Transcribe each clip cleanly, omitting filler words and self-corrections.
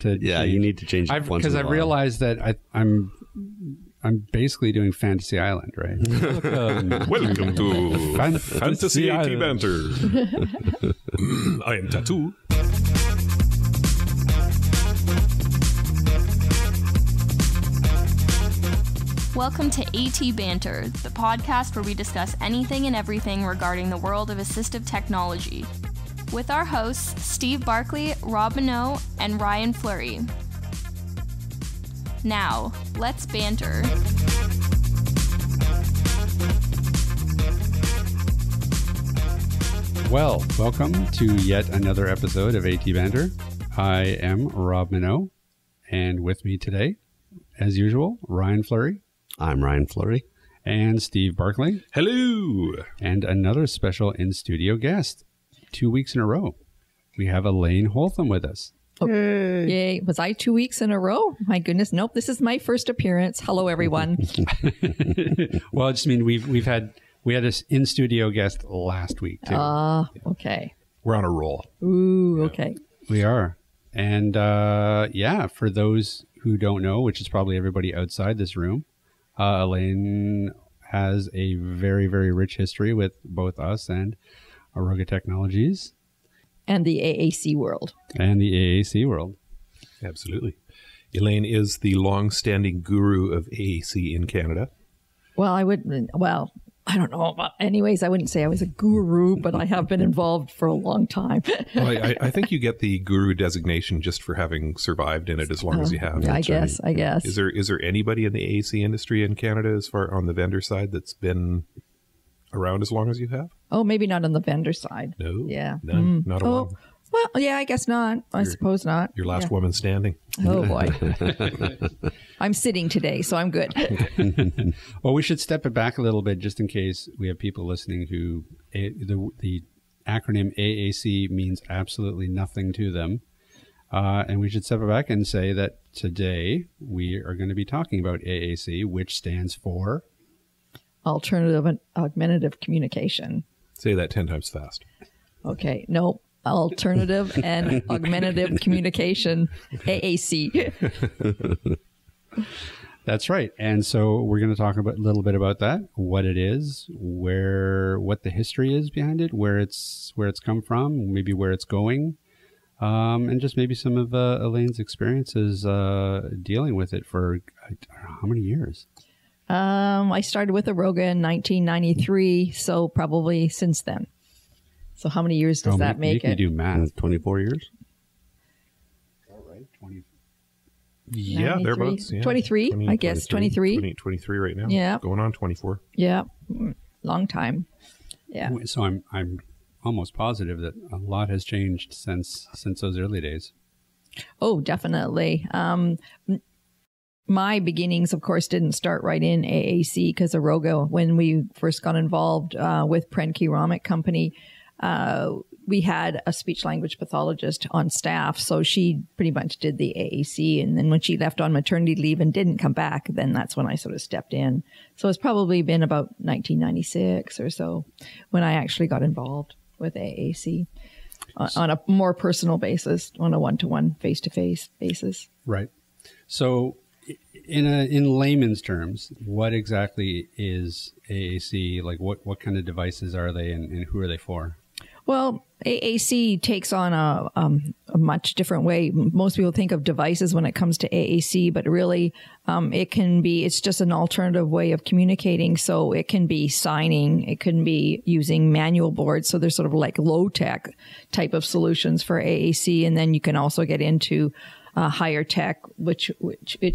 Yeah, you need to change it once because I realized that I'm basically doing Fantasy Island, right? Welcome to Fantasy AT Island. Banter. I am Tattoo. Welcome to AT Banter, the podcast where we discuss anything and everything regarding the world of assistive technology. With our hosts, Steve Barkley, Rob Minot, and Ryan Fleury. Now, let's banter. Well, welcome to yet another episode of AT Banter. I am Rob Minot, and with me today, as usual, Ryan Fleury. I'm Ryan Fleury. And Steve Barkley. Hello. And another special in-studio guest. 2 weeks in a row, we have Elaine Holtham with us. Oh, yay. Was I 2 weeks in a row? My goodness. Nope. This is my first appearance. Hello, everyone. Well, I just mean we had this in-studio guest last week, too. Okay. We're on a roll. Ooh, okay. We are. And for those who don't know, which is probably everybody outside this room, Elaine has a very, very rich history with both us and Aroga Technologies. And the AAC world. Absolutely. Elaine is the long-standing guru of AAC in Canada. Well, I don't know. Anyways, I wouldn't say I was a guru, but I have been involved for a long time. Well, I think you get the guru designation just for having survived in it as long as you have. I guess. Is there anybody in the AAC industry in Canada, as far on the vendor side, that's been around as long as you have? Oh, maybe not on the vendor side. No. Yeah. None. Not a one. Well, yeah, I guess not. I suppose not. Your last woman standing. Oh, boy. I'm sitting today, so I'm good. Well, we should step it back a little bit just in case we have people listening who the acronym AAC means absolutely nothing to them. And we should step it back and say that today we are going to be talking about AAC, which stands for Alternative and Augmentative Communication. Say that 10 times fast. Okay. No. Alternative and Augmentative Communication, AAC. That's right. And so we're going to talk a little bit about that, what it is, what the history is behind it, where it's come from, maybe where it's going, and just maybe some of Elaine's experiences dealing with it for I don't know, how many years? I started with Aroga in 1993, so probably since then. So how many years does that make it? You do math. 24 years? All right, 20. Yeah, thereabouts. Yeah. 23, I guess. 23. 23 right now. Yeah. Going on 24. Yeah. Long time. Yeah. So I'm almost positive that a lot has changed since those early days. Oh, definitely. My beginnings, of course, didn't start right in AAC because Aroga, when we first got involved with Prentke Romich Company, we had a speech-language pathologist on staff, so she pretty much did the AAC. And then when she left on maternity leave and didn't come back, then that's when I sort of stepped in. So it's probably been about 1996 or so when I actually got involved with AAC on a more personal basis, on a one-to-one, face-to-face basis. Right. So in layman's terms, what exactly is AAC? Like what kind of devices are they and who are they for? Well, AAC takes on a much different way. Most people think of devices when it comes to AAC, but really it's just an alternative way of communicating. So it can be signing, it can be using manual boards. So there's sort of like low-tech type of solutions for AAC. And then you can also get into higher tech, which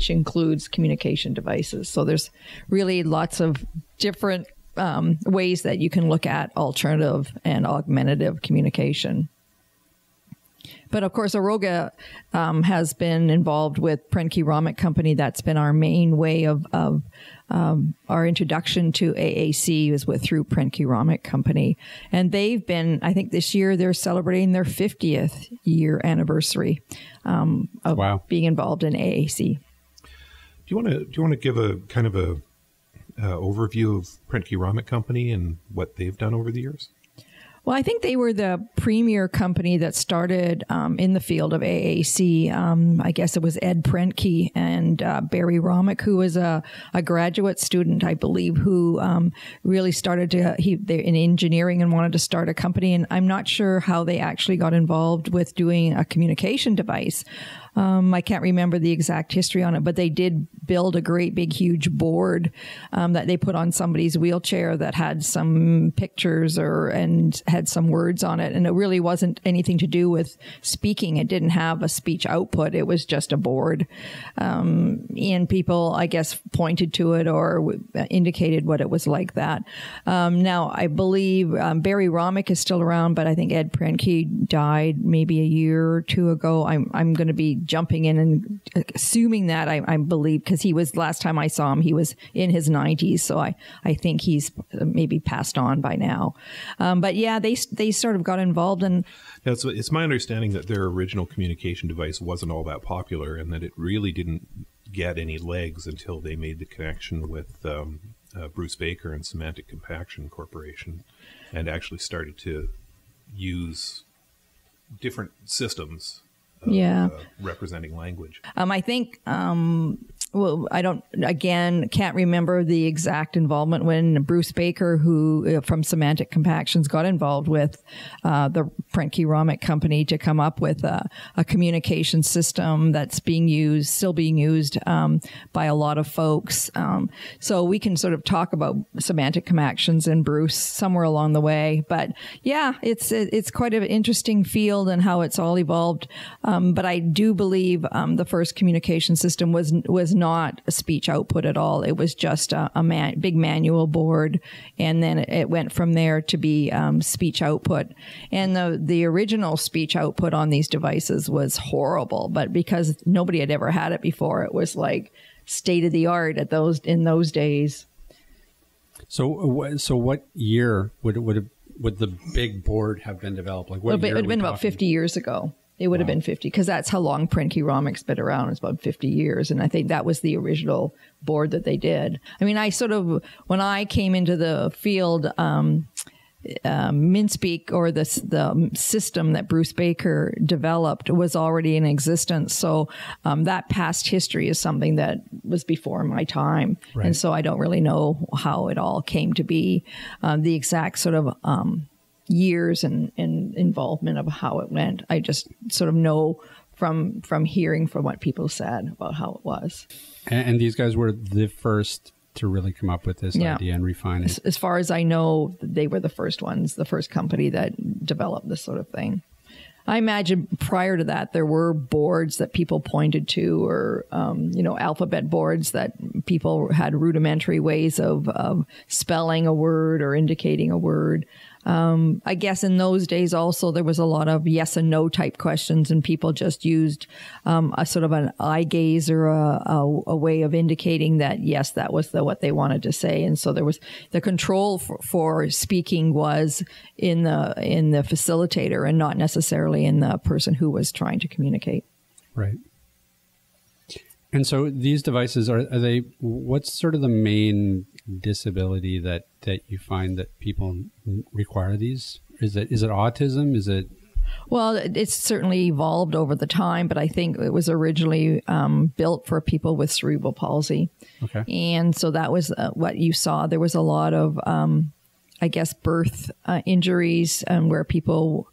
includes communication devices. So there's really lots of different ways that you can look at alternative and augmentative communication. But of course, Aroga has been involved with Prentke Romich Company. That's been our main way of our introduction to AAC is through Prentke Romich Company. And they've been, I think this year they're celebrating their 50th year anniversary of being involved in AAC. Do you want to give a kind of a overview of Prentke Romich Company and what they've done over the years? Well, I think they were the premier company that started in the field of AAC. I guess it was Ed Prentke and Barry Romick, who was a graduate student, I believe, who really started they're in engineering and wanted to start a company. And I'm not sure how they actually got involved with doing a communication device. I can't remember the exact history on it, but they did build a great big huge board that they put on somebody's wheelchair that had some pictures and had some words on it. And it really wasn't anything to do with speaking. It didn't have a speech output. It was just a board. And people, I guess, pointed to it or indicated what it was like that. Now, I believe Barry Romick is still around, but I think Ed Prentke died maybe a year or two ago. I'm going to be jumping in and assuming that I believe, because he was, last time I saw him, he was in his 90s. So I think he's maybe passed on by now. But yeah, they sort of got involved in. It's my understanding that their original communication device wasn't all that popular and that it really didn't get any legs until they made the connection with Bruce Baker and Semantic Compaction Corporation and actually started to use different systems representing language. I think, well, I can't remember the exact involvement when Bruce Baker, who from Semantic Compactions, got involved with the Prentke Romick company to come up with a communication system that's still being used by a lot of folks. So we can sort of talk about Semantic Compactions and Bruce somewhere along the way. But yeah, it's quite an interesting field and how it's all evolved. But I do believe the first communication system was not a speech output at all. It was just a big manual board, and then it went from there to be speech output. And the original speech output on these devices was horrible, but because nobody had ever had it before, it was like state of the art in those days. So what year would the big board have been developed? Like what year it would have been about 50 years ago. It would have been 50, because that's how long Prentke Romick's been around. It's about 50 years. And I think that was the original board that they did. I mean, when I came into the field, MinSpeak, or the system that Bruce Baker developed, was already in existence. So that past history is something that was before my time. Right. And so I don't really know how it all came to be, the exact sort of years and involvement of how it went. I just sort of know from hearing from what people said about how it was. And these guys were the first to really come up with this idea and refine it. As far as I know, they were the first ones, the first company that developed this sort of thing. I imagine prior to that, there were boards that people pointed to, or, alphabet boards that people had rudimentary ways of spelling a word or indicating a word. I guess in those days also there was a lot of yes and no type questions, and people just used a sort of an eye gaze or a way of indicating that, yes, that was what they wanted to say. And so there was the control for speaking was in the facilitator and not necessarily in the person who was trying to communicate. Right. And so these devices, are they, what's sort of the main disability that you find that people require these? Is it autism? Is it? Well, it's certainly evolved over the time, but I think it was originally built for people with cerebral palsy. Okay. And so that was what you saw. There was a lot of, I guess, birth injuries where people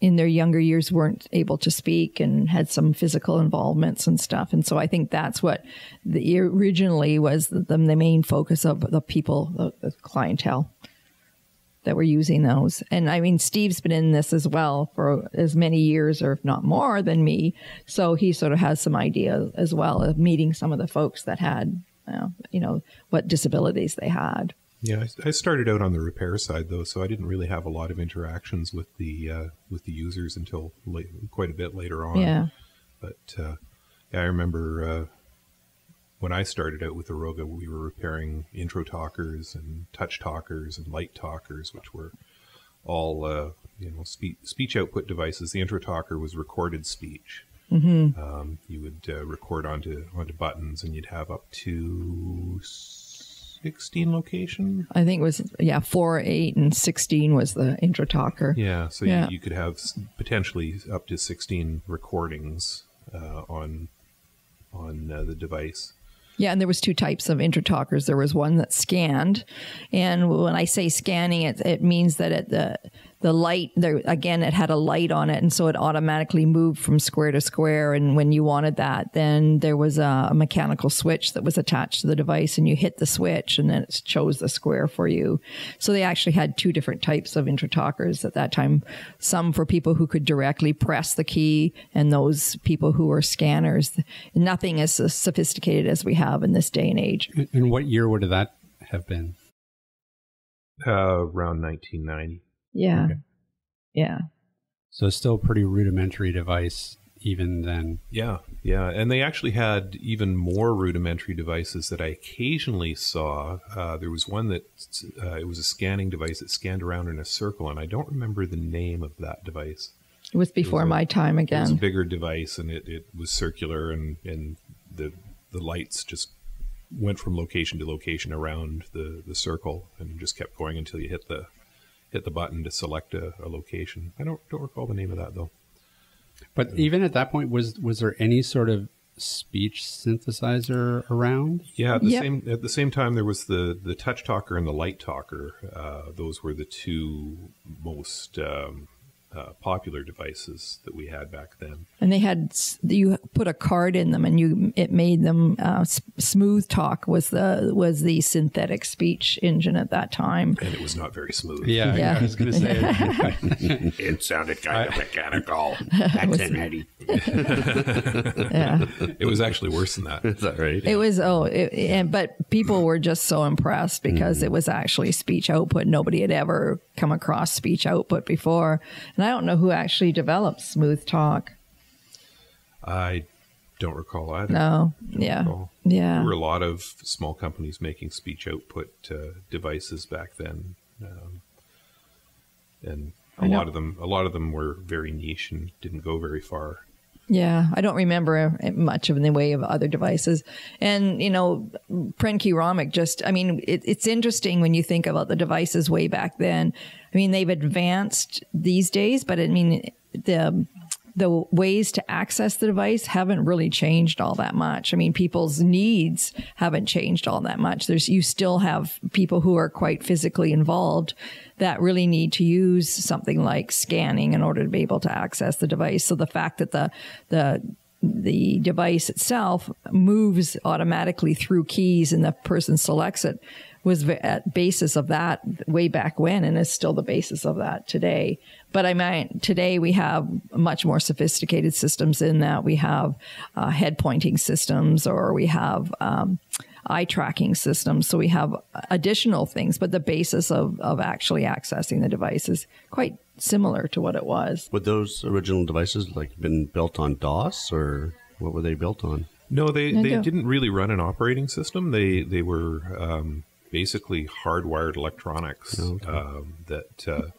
in their younger years weren't able to speak and had some physical involvements and stuff. And so I think that's what originally was the main focus of the people, the clientele that were using those. And I mean, Steve's been in this as well for as many years, or if not more than me. So he sort of has some idea as well of meeting some of the folks that had, what disabilities they had. Yeah, I started out on the repair side, though, so I didn't really have a lot of interactions with the users until quite a bit later on. Yeah. But I remember when I started out with Aroga, we were repairing intro talkers and touch talkers and light talkers, which were all speech output devices. The intro talker was recorded speech. Mm-hmm. You would record onto buttons, and you'd have up to 16 location. I think it was 4, 8, and 16 was the intra-talker. Yeah, so you could have potentially up to 16 recordings on the device. Yeah, and there was 2 types of intra-talkers. There was one that scanned, and when I say scanning, it means that the light, again, it had a light on it, and so it automatically moved from square to square. And when you wanted that, then there was a mechanical switch that was attached to the device, and you hit the switch, and then it chose the square for you. So they actually had 2 different types of intra-talkers at that time. Some for people who could directly press the key, and those people who were scanners. Nothing as sophisticated as we have in this day and age. And what year would that have been? Around 1990. Yeah. Okay. Yeah. So still a pretty rudimentary device even then. Yeah. And they actually had even more rudimentary devices that I occasionally saw. There was one that it was a scanning device that scanned around in a circle, and I don't remember the name of that device. It was before my time again. It was a bigger device, and it was circular, and the lights just went from location to location around the circle and just kept going until you hit the button to select a location. I don't recall the name of that, though. But even at that point, was there any sort of speech synthesizer around? Yeah, at the same time, there was the touch talker and the light talker. Those were the 2 most popular devices that we had back then. And they had, you put a card in them, and it made them Smooth Talk was the synthetic speech engine at that time. And it was not very smooth. Yeah. I was going to say It sounded kind of mechanical. Back then, Eddie. Yeah. It was actually worse than that. Is that right? It was, but people were just so impressed because it was actually speech output. Nobody had ever come across speech output before. And I don't know who actually developed Smooth Talk. I don't recall either. No. Yeah. There were a lot of small companies making speech output devices back then. And a lot of them were very niche and didn't go very far. Yeah, I don't remember much of in the way of other devices. And, Prenke Romick it's interesting when you think about the devices way back then. I mean, they've advanced these days, but the ways to access the device haven't really changed all that much. I mean, people's needs haven't changed all that much. You still have people who are quite physically involved that really need to use something like scanning in order to be able to access the device. So the fact that the device itself moves automatically through keys and the person selects it was at basis of that way back when, and is still the basis of that today. But today we have much more sophisticated systems in that we have head pointing systems, or we have eye tracking systems. So we have additional things, but the basis of actually accessing the device is quite similar to what it was. Would those original devices been built on DOS, or what were they built on? No, they didn't really run an operating system. They were basically hardwired electronics that.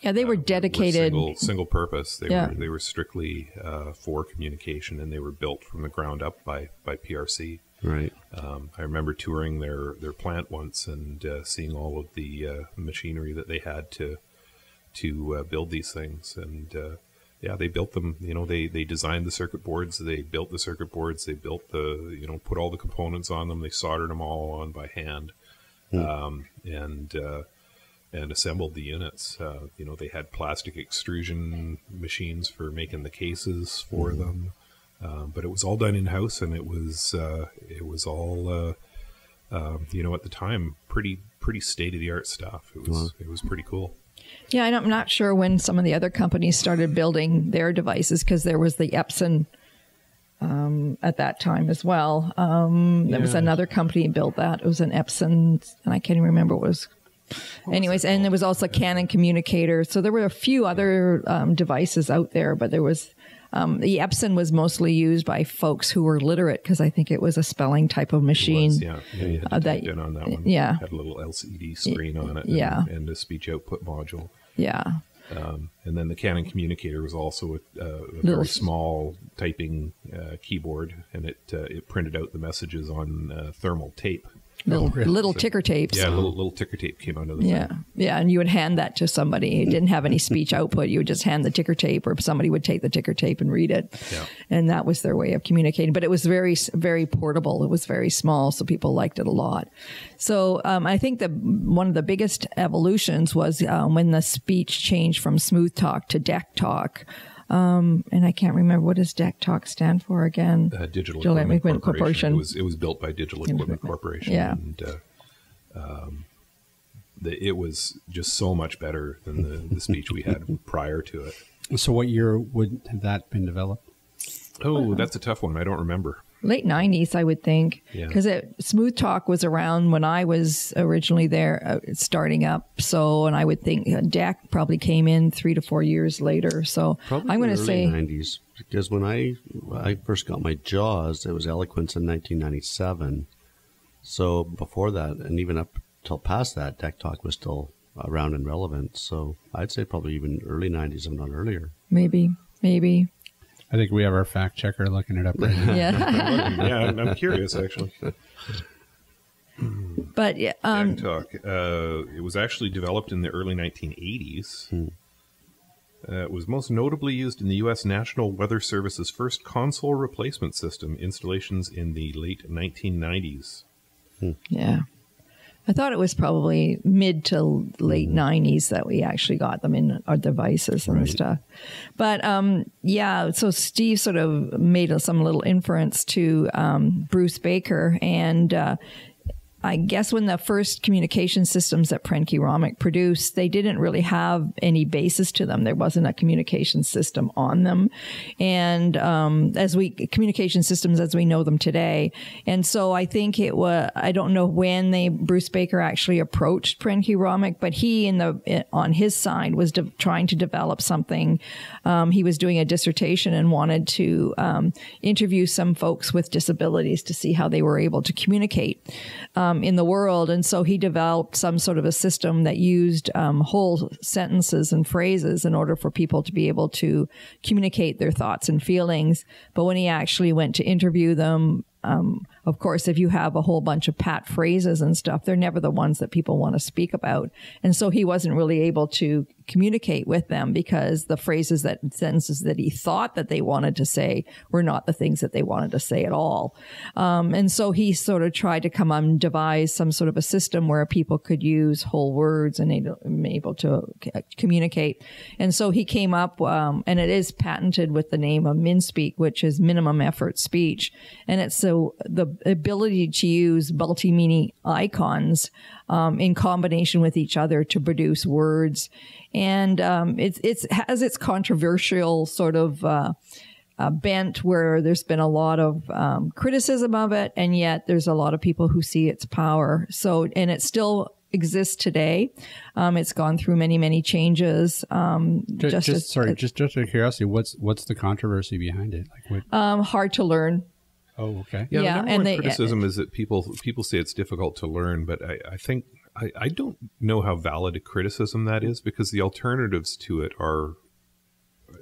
They were dedicated, single purpose. They were strictly for communication, and they were built from the ground up by PRC. Right. I remember touring their plant once and seeing all of the machinery that they had to build these things. And they built them. They designed the circuit boards. They built the circuit boards. They built put all the components on them. They soldered them all on by hand, and assembled the units. They had plastic extrusion machines for making the cases for them. But it was all done in-house, and it was all, at the time, pretty state-of-the-art stuff. It was pretty cool. Yeah, and I'm not sure when some of the other companies started building their devices, because there was the Epson at that time as well. There was another company that built that. It was an Epson, and I can't even remember what it was. Anyways, and there was also Canon communicator. So there were a few other devices out there, but there was the Epson was mostly used by folks who were literate, because I think it was a spelling type of machine. You had to type in on that one. Yeah, had a little LCD screen on it. And a speech output module. Yeah. And then the Canon communicator was also a very small typing keyboard, and it printed out the messages on thermal tape. little ticker tapes. Yeah, little ticker tape came out of the thing. Yeah, and you would hand that to somebody. It didn't have any speech output. You would just hand the ticker tape, or somebody would take the ticker tape and read it. Yeah. And that was their way of communicating. But it was very, very portable. It was very small, so people liked it a lot. So I think that one of the biggest evolutions was when the speech changed from smooth talk to deck talk. And I can't remember, what does DEC Talk stand for again? Digital Equipment Corporation. It was built by Digital Equipment Corporation. Yeah. And it was just so much better than the speech we had prior to it. So what year would have that been developed? Oh, that's a tough one. I don't remember. Late 90s, I would think, because Smooth Talk was around when I was originally there, starting up. So, and I would think DEC probably came in 3 to 4 years later. So probably I'm going to say 90s, because when I first got my JAWS, it was Eloquence in 1997. So before that, and even up till past that, DEC Talk was still around and relevant. So I'd say probably even early 90s, if not earlier. Maybe. I think we have our fact checker looking it up right now. Yeah. I'm curious, actually. But DEC Talk, it was actually developed in the early 1980s. It was most notably used in the U.S. National Weather Service's first console replacement system installations in the late 1990s. Yeah. I thought it was probably mid to late 90s that we actually got them in our devices and stuff. But so Steve sort of made some little inference to Bruce Baker, and I guess when the first communication systems that Prentke-Romich produced, they didn't really have any basis to them. There wasn't a communication system on them. And communication systems as we know them today. And so I think it was, I don't know when Bruce Baker actually approached Prentke-Romich, but he on his side was trying to develop something. He was doing a dissertation and wanted to interview some folks with disabilities to see how they were able to communicate in the world. And so he developed some sort of a system that used whole sentences and phrases in order for people to be able to communicate their thoughts and feelings. But when he actually went to interview them, of course, if you have a whole bunch of pat phrases and stuff, they're never the ones that people want to speak about. And so he wasn't really able to communicate with them because the sentences that he thought that they wanted to say were not the things that they wanted to say at all. And so he sort of tried to devise some sort of a system where people could use whole words and able to communicate. And so he came up, and it is patented with the name of MinSpeak, which is minimum effort speech. And it's the ability to use multi-meaning icons in combination with each other to produce words. And it has its controversial sort of bent where there's been a lot of criticism of it, and yet there's a lot of people who see its power. So, and it still exists today. It's gone through many, many changes. Just out of curiosity, what's the controversy behind it? Hard to learn. Oh, okay. Yeah, the number one criticism is that people say it's difficult to learn, but I think I don't know how valid a criticism that is, because the alternatives to it are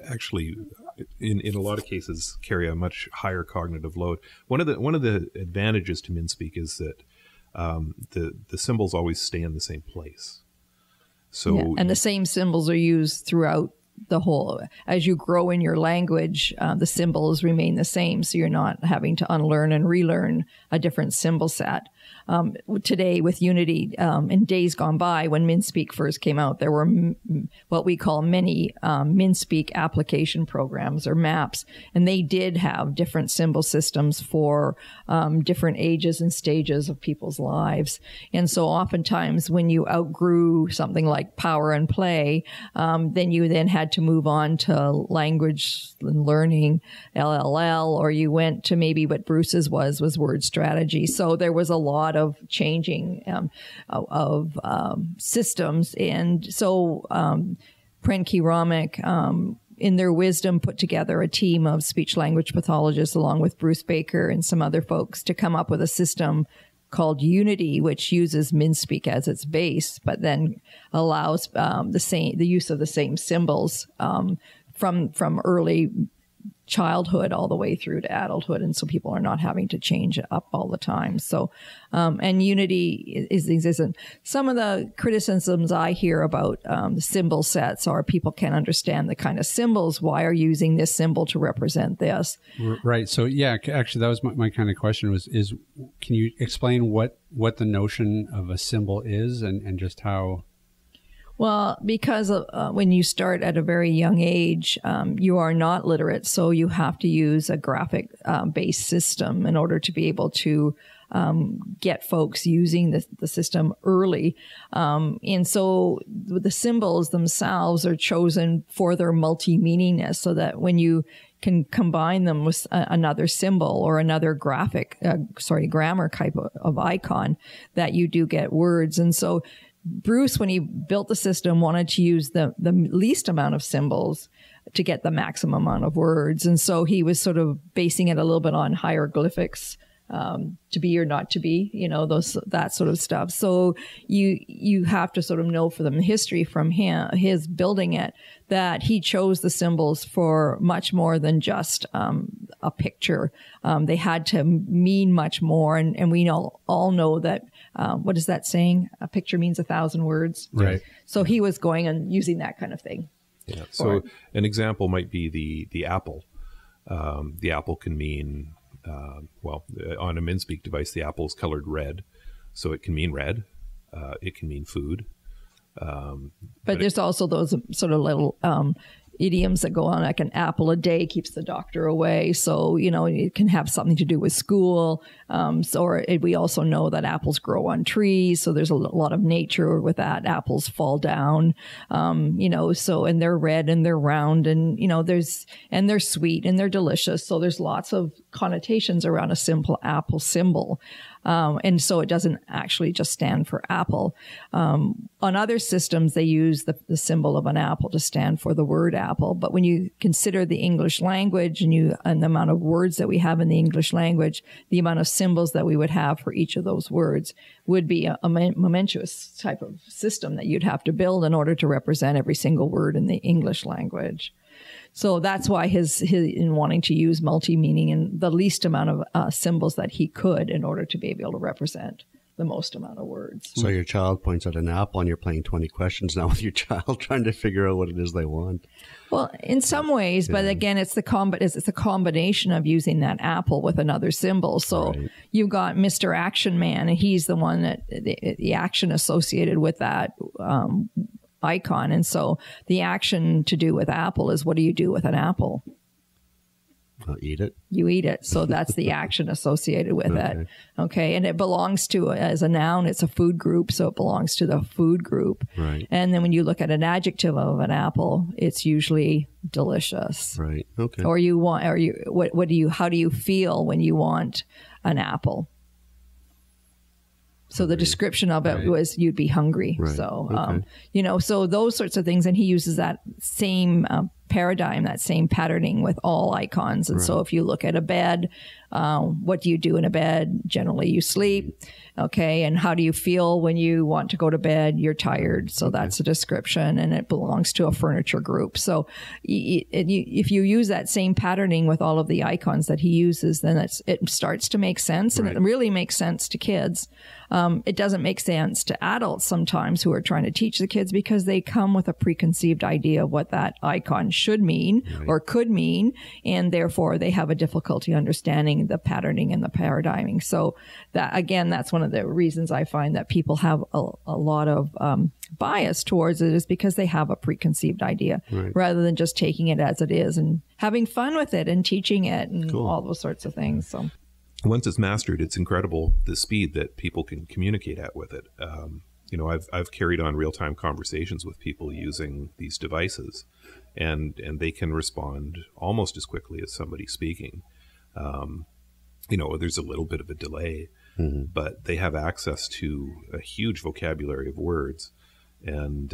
actually, in a lot of cases, carry a much higher cognitive load. One of the advantages to MinSpeak is that the symbols always stay in the same place. So and the same symbols are used throughout the whole. As you grow in your language, the symbols remain the same, so you're not having to unlearn and relearn a different symbol set. Today with Unity, in days gone by, when MinSpeak first came out, there were what we call many MinSpeak application programs or maps, and they did have different symbol systems for different ages and stages of people's lives. And so oftentimes when you outgrew something like Power and Play, then you had to move on to language and learning, LLL, or you went to maybe what Bruce's was word strategy. So there was a lot of changing of systems. And so Prentke-Romich, in their wisdom, put together a team of speech-language pathologists along with Bruce Baker and some other folks to come up with a system called Unity, which uses MinSpeak as its base, but then allows the use of the same symbols from early childhood all the way through to adulthood. And so people are not having to change it up all the time. So, and unity is existent. Some of the criticisms I hear about the symbol sets are people can't understand the kind of symbols. Why are you using this symbol to represent this? Right. So yeah, actually that was my kind of question is can you explain what the notion of a symbol is and just how? Well, because when you start at a very young age, you are not literate, so you have to use a graphic-based system in order to be able to get folks using the system early. And so the symbols themselves are chosen for their multi-meaningness, so that when you can combine them with another symbol or another grammar type of icon, that you do get words. And so Bruce, when he built the system, wanted to use the least amount of symbols to get the maximum amount of words. And so he was sort of basing it a little bit on hieroglyphics, to be or not to be, that sort of stuff. So you have to sort of know from the history from his building it, that he chose the symbols for much more than just a picture. They had to mean much more. And we all know that, what is that saying? A picture means 1,000 words. Right. So he was going and using that kind of thing. Yeah. So an example might be the apple. The apple can mean, on a MinSpeak device, the apple is colored red. So it can mean red. It can mean food. But there's also those sort of little idioms that go on, like an apple a day keeps the doctor away. So, it can have something to do with school. We also know that apples grow on trees. So there's a lot of nature with that. Apples fall down, and they're red and they're round and, and they're sweet and they're delicious. So there's lots of connotations around a simple apple symbol. And so it doesn't actually just stand for apple. On other systems, they use the symbol of an apple to stand for the word apple. But when you consider the English language and the amount of words that we have in the English language, the amount of symbols that we would have for each of those words would be a momentous type of system that you'd have to build in order to represent every single word in the English language. So that's why his in wanting to use multi-meaning and the least amount of symbols that he could in order to be able to represent the most amount of words. So your child points at an apple and you're playing 20 questions now with your child trying to figure out what it is they want. Well, in some ways, but again, it's a combination of using that apple with another symbol. So you've got Mr. Action Man, and he's the one that the action associated with that icon. And so the action to do with apple is, what do you do with an apple? Eat it. You eat it. So that's the action associated with it. Okay. And it belongs to, as a noun, it's a food group. So it belongs to the food group. Right. And then when you look at an adjective of an apple, it's usually delicious. Right. Okay. Or how do you feel when you want an apple? So the description of it was you'd be hungry. Right. So, so those sorts of things. And he uses that same paradigm, that same patterning with all icons. And so if you look at a bed, what do you do in a bed? Generally, you sleep. Okay. And how do you feel when you want to go to bed? You're tired. So that's a description, and it belongs to a furniture group. So if you use that same patterning with all of the icons that he uses, then it starts to make sense, and it really makes sense to kids. It doesn't make sense to adults sometimes who are trying to teach the kids, because they come with a preconceived idea of what that icon should mean or could mean, and therefore they have a difficulty understanding the patterning and the paradigming. So that's one of the reasons I find that people have a lot of bias towards it, is because they have a preconceived idea rather than just taking it as it is and having fun with it and teaching it and all those sorts of things. So once it's mastered, it's incredible the speed that people can communicate at with it. I've carried on real-time conversations with people using these devices, and they can respond almost as quickly as somebody speaking. There's a little bit of a delay, but they have access to a huge vocabulary of words. And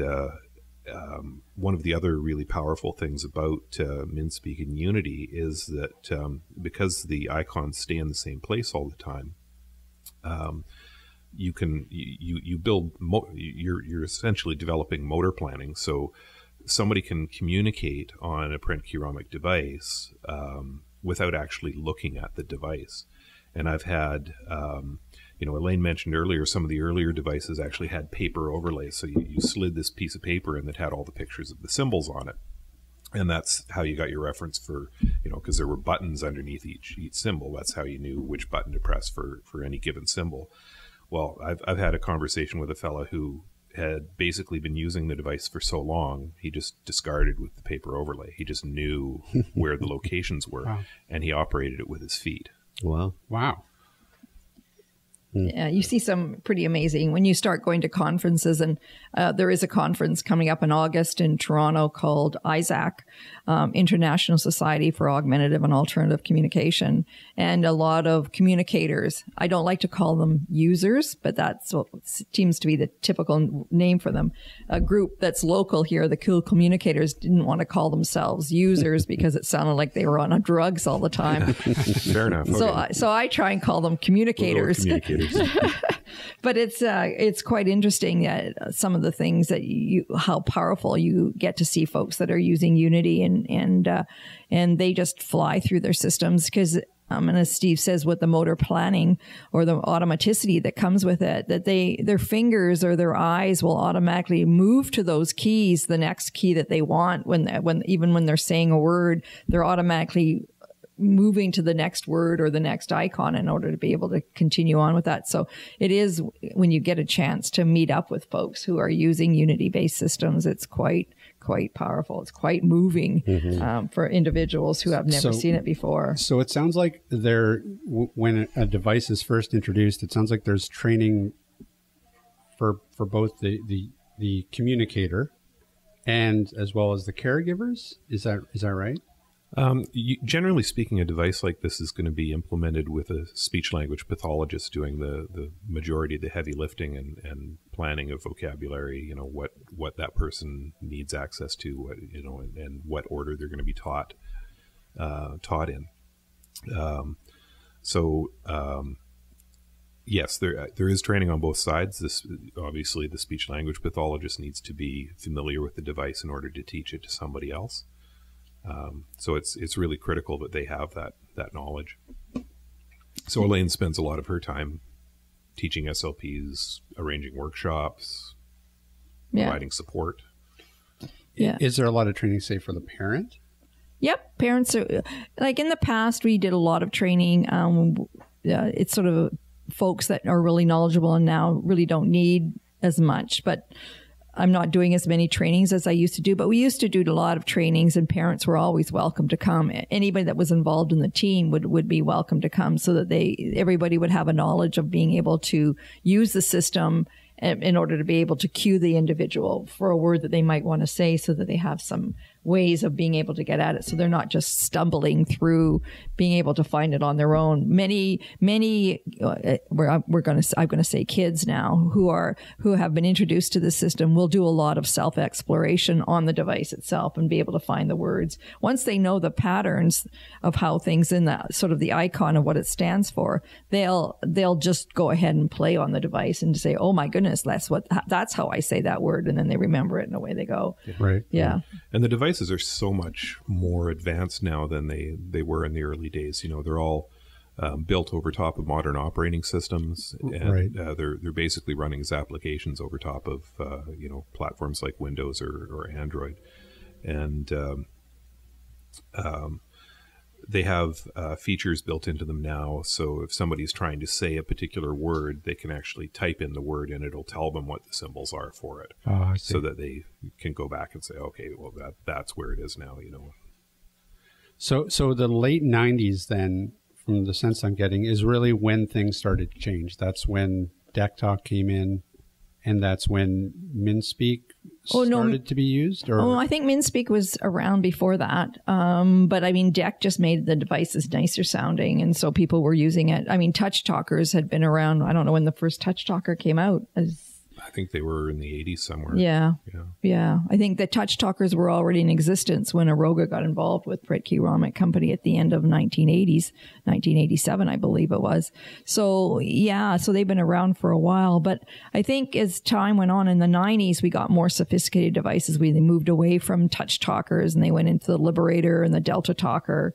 one of the other really powerful things about MinSpeak and Unity is that because the icons stay in the same place all the time, you build you're essentially developing motor planning. So somebody can communicate on a print keyramic device without actually looking at the device. And I've had, Elaine mentioned earlier, some of the earlier devices actually had paper overlays. So you slid this piece of paper in that had all the pictures of the symbols on it. And that's how you got your reference for, because there were buttons underneath each symbol. That's how you knew which button to press for any given symbol. Well, I've had a conversation with a fella who had basically been using the device for so long, he just discarded with the paper overlay. He just knew where the locations were, wow. And he operated it with his feet. Wow. Wow. Yeah, you see some pretty amazing when you start going to conferences, and there is a conference coming up in August in Toronto called ISAC, International Society for Augmentative and Alternative Communication, and a lot of communicators. I don't like to call them users, but that's what seems to be the typical name for them. A group that's local here, the cool communicators, didn't want to call themselves users because it sounded like they were on drugs all the time. Fair enough. Okay. So I try and call them communicators. But it's quite interesting that some of the things that how powerful you get to see folks that are using Unity and they just fly through their systems because and as Steve says, with the motor planning or the automaticity that comes with it, that their fingers or their eyes will automatically move to those keys, the next key that they want even when they're saying a word, they're automatically moving to the next word or the next icon in order to be able to continue on with that. So it is, when you get a chance to meet up with folks who are using Unity-based systems, it's quite powerful. It's quite moving for individuals who have never seen it before. So it sounds like when a device is first introduced, it sounds like there's training for both the communicator and as well as the caregivers. Is that right? Generally speaking, a device like this is going to be implemented with a speech-language pathologist doing the majority of the heavy lifting and planning of vocabulary. What that person needs access to, and what order they're going to be taught in. Yes, there is training on both sides. Obviously, the speech-language pathologist needs to be familiar with the device in order to teach it to somebody else. So it's really critical that they have that knowledge. So Elaine spends a lot of her time teaching SLPs, arranging workshops, providing support. Yeah. Is there a lot of training, say, for the parent? Yep. Parents are, like in the past, we did a lot of training. It's sort of folks that are really knowledgeable and now really don't need as much, but I'm not doing as many trainings as I used to do, but we used to do a lot of trainings and parents were always welcome to come. Anybody that was involved in the team would be welcome to come so that everybody would have a knowledge of being able to use the system in order to be able to cue the individual for a word that they might want to say so that they have some ways of being able to get at it. So they're not just stumbling through being able to find it on their own. Many, I'm going to say kids now who have been introduced to the system will do a lot of self-exploration on the device itself and be able to find the words. Once they know the patterns of how things in that sort of the icon of what it stands for, they'll just go ahead and play on the device and say, oh my goodness, that's how I say that word. And then they remember it and away they go. Right. Yeah. And the devices are so much more advanced now than they were in the early days. They're all built over top of modern operating systems, and right. They're basically running as applications over top of platforms like Windows or Android, and they have features built into them now. So if somebody's trying to say a particular word, they can actually type in the word and it'll tell them what the symbols are for it. I see. So that they can go back and say, okay, well, that's where it is now, So the late 90s then, from the sense I'm getting, is really when things started to change. That's when Deck Talk came in, and that's when MinSpeak started to be used? Or? I think MinSpeak was around before that. But I mean, Deck just made the devices nicer sounding, and so people were using it. I mean, Touch Talkers had been around. I don't know when the first Touch Talker came out. think they were in the 80s somewhere. Yeah. I think the touch talkers were already in existence when Aroga got involved with Britke Romick Company at the end of 1987, I believe it was. So they've been around for a while. But I think as time went on in the 90s, we got more sophisticated devices. They moved away from touch talkers and they went into the Liberator and the Delta Talker.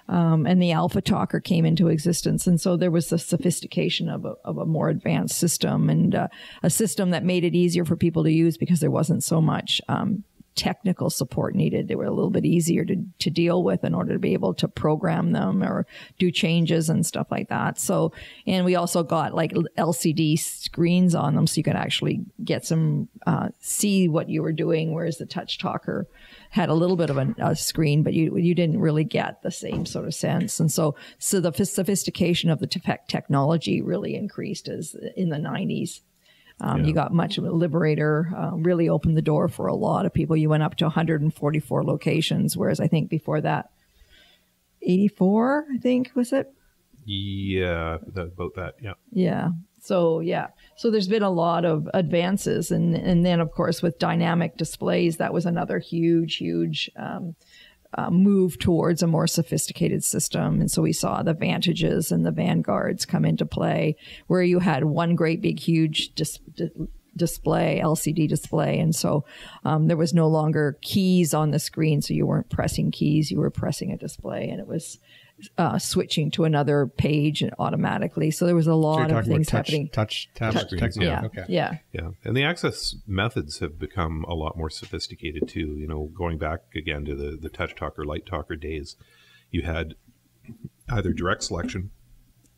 And the Alpha Talker came into existence. And so there was the sophistication of a more advanced system and a system that made it easier for people to use because there wasn't so much technical support needed. They were a little bit easier to deal with in order to be able to program them or do changes and stuff like that. So, and we also got like LCD screens on them so you could actually get some, see what you were doing, whereas the touch talker had a little bit of a screen, but you didn't really get the same sort of sense. And so the sophistication of the technology really increased as in the 90s. You got much of a Liberator, really opened the door for a lot of people. You went up to 144 locations, whereas I think before that, 84, I think, was it? Yeah, about that, yeah. Yeah. So there's been a lot of advances. And then, of course, with dynamic displays, that was another huge move towards a more sophisticated system. And so we saw the Vantages and the Vanguards come into play where you had one great big huge display, LCD display. And so there was no longer keys on the screen. So you weren't pressing keys, you were pressing a display, and it was switching to another page automatically. So there was a lot of things happening. Touch technology. Yeah. And the access methods have become a lot more sophisticated too. You know, going back again to the touch talker, light talker days, you had either direct selection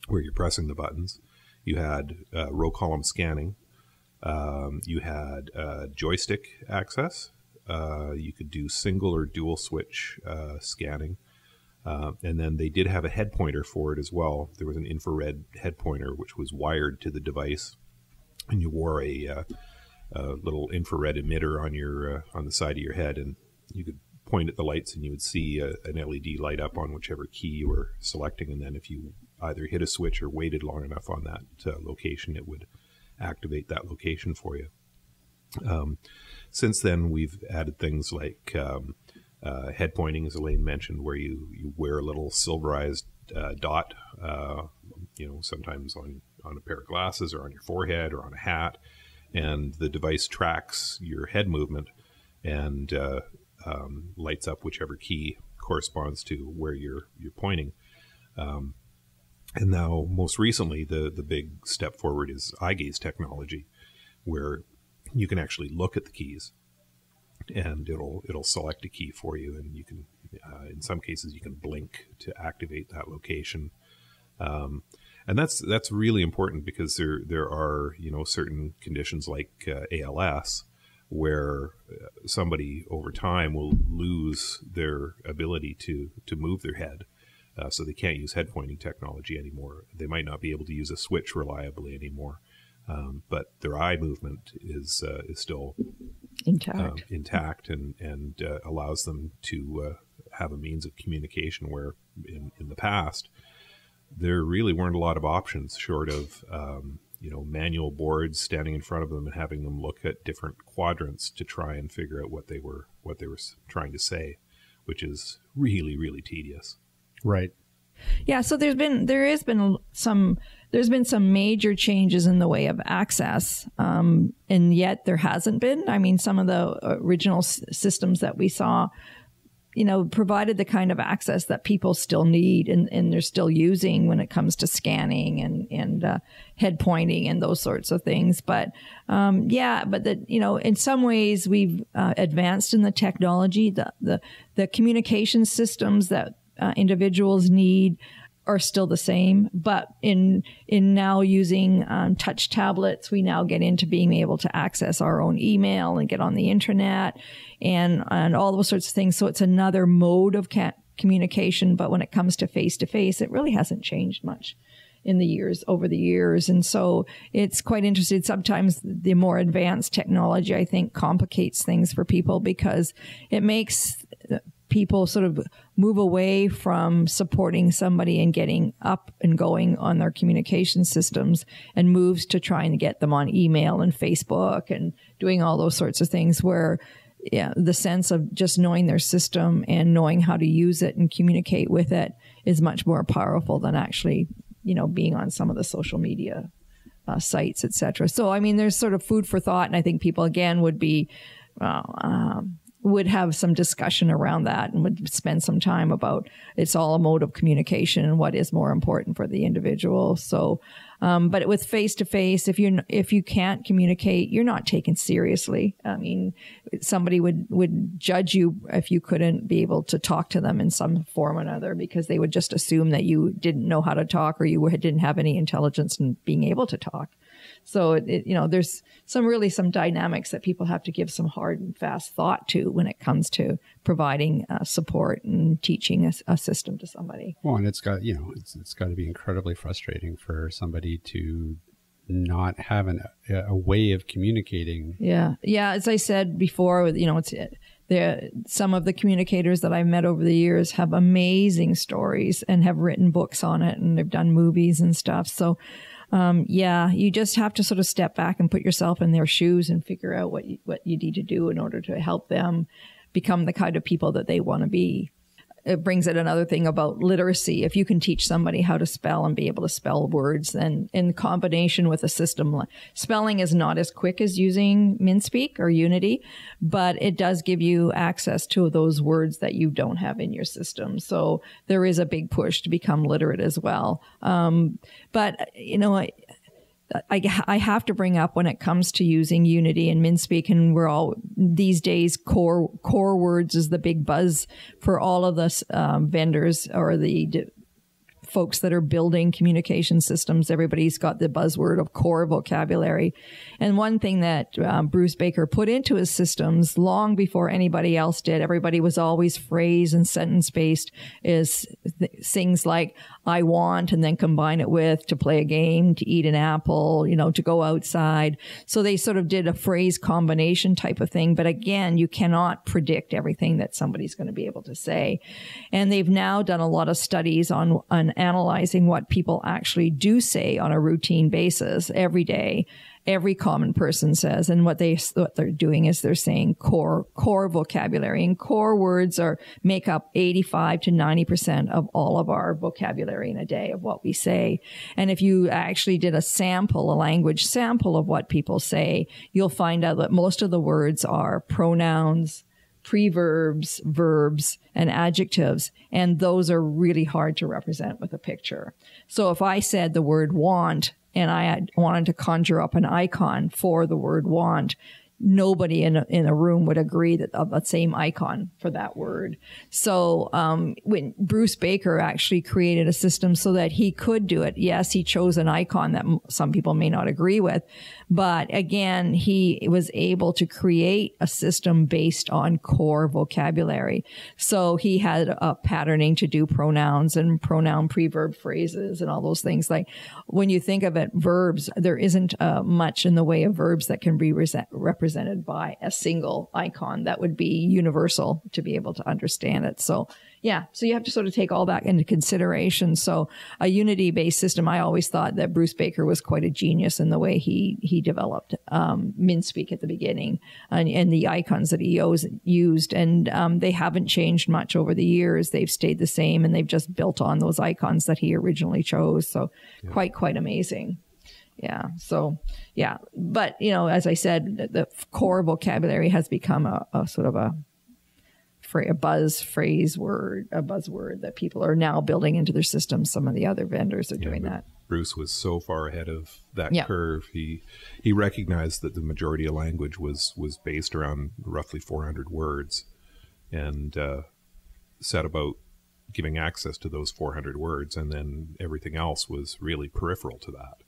where you're pressing the buttons. You had row column scanning. You had joystick access. You could do single or dual switch scanning. And then they did have a head pointer for it as well. There was an infrared head pointer which was wired to the device, and you wore a little infrared emitter on your on the side of your head, and you could point at the lights, and you would see an LED light up on whichever key you were selecting. And then if you either hit a switch or waited long enough on that location, it would activate that location for you. Since then, we've added things like head pointing, as Elaine mentioned, where you wear a little silverized dot, sometimes on a pair of glasses or on your forehead or on a hat, and the device tracks your head movement and lights up whichever key corresponds to where you're pointing. And now, most recently, the big step forward is eye gaze technology, where you can actually look at the keys, and it'll select a key for you, and you can, in some cases, you can blink to activate that location. And that's really important because there are certain conditions like ALS where somebody over time will lose their ability to move their head, so they can't use head pointing technology anymore. They might not be able to use a switch reliably anymore. But their eye movement is still intact and allows them to have a means of communication where in the past there really weren't a lot of options short of manual boards standing in front of them and having them look at different quadrants to try and figure out what they were trying to say, which is really, really tedious. Right. Yeah, so there's been some major changes in the way of access, and yet there hasn't been. I mean, some of the original systems that we saw, provided the kind of access that people still need and they're still using when it comes to scanning and head pointing and those sorts of things. But in some ways we've advanced in the technology. The communication systems that individuals need are still the same, but in now using touch tablets, we now get into being able to access our own email and get on the intranet and all those sorts of things. So it's another mode of communication. But when it comes to face, it really hasn't changed much over the years. And so it's quite interesting. Sometimes the more advanced technology, I think, complicates things for people because it makes people sort of move away from supporting somebody and getting up and going on their communication systems and moves to trying to get them on email and Facebook and doing all those sorts of things where the sense of just knowing their system and knowing how to use it and communicate with it is much more powerful than actually, being on some of the social media sites, etc. So, I mean, there's sort of food for thought, and I think people, again, would have some discussion around that and would spend some time about it's all a mode of communication and what is more important for the individual. So, but with face-to-face, if you can't communicate, you're not taken seriously. I mean, somebody would judge you if you couldn't be able to talk to them in some form or another, because they would just assume that you didn't know how to talk or you didn't have any intelligence in being able to talk. So, there's some dynamics that people have to give some hard and fast thought to when it comes to providing support and teaching a system to somebody. Well, and it's got, it's got to be incredibly frustrating for somebody to not have a way of communicating. Yeah. As I said before, some of the communicators that I've met over the years have amazing stories and have written books on it, and they've done movies and stuff. So, you just have to sort of step back and put yourself in their shoes and figure out what you need to do in order to help them become the kind of people that they want to be. It brings in another thing about literacy. If you can teach somebody how to spell and be able to spell words, then in combination with a system, spelling is not as quick as using MinSpeak or Unity, but it does give you access to those words that you don't have in your system. So there is a big push to become literate as well. But I have to bring up, when it comes to using Unity and MinSpeak, and we're all these days, core words is the big buzz for all of the vendors or the folks that are building communication systems. Everybody's got the buzzword of core vocabulary. And one thing that Bruce Baker put into his systems long before anybody else did, everybody was always phrase and sentence based, is things like I want, and then combine it with to play a game, to eat an apple, to go outside. So they sort of did a phrase combination type of thing. But again, you cannot predict everything that somebody's going to be able to say. And they've now done a lot of studies on analyzing what people actually do say on a routine basis every day. Every common person says, and what they're doing is they're saying core vocabulary, and core words make up 85 to 90% of all of our vocabulary in a day of what we say. And if you actually did a language sample of what people say, you'll find out that most of the words are pronouns, preverbs, verbs, and adjectives, and those are really hard to represent with a picture. So if I said the word want, and I wanted to conjure up an icon for the word want, nobody in a room would agree that the same icon for that word. So when Bruce Baker actually created a system so that he could do it, yes, he chose an icon that some people may not agree with, but again, he was able to create a system based on core vocabulary. So he had a patterning to do pronouns and pronoun preverb phrases and all those things. Like when you think of it, verbs, there isn't much in the way of verbs that can be represented by a single icon that would be universal to be able to understand it. So you have to sort of take all that into consideration. So a Unity-based system, I always thought that Bruce Baker was quite a genius in the way he developed MinSpeak at the beginning and the icons that he used. And they haven't changed much over the years. They've stayed the same, and they've just built on those icons that he originally chose. So quite amazing. Yeah. So, but, as I said, the core vocabulary has become a sort of a buzzword that people are now building into their systems. Some of the other vendors are doing that. Bruce was so far ahead of that curve. He recognized that the majority of language was based around roughly 400 words, and set about giving access to those 400 words, and then everything else was really peripheral to that.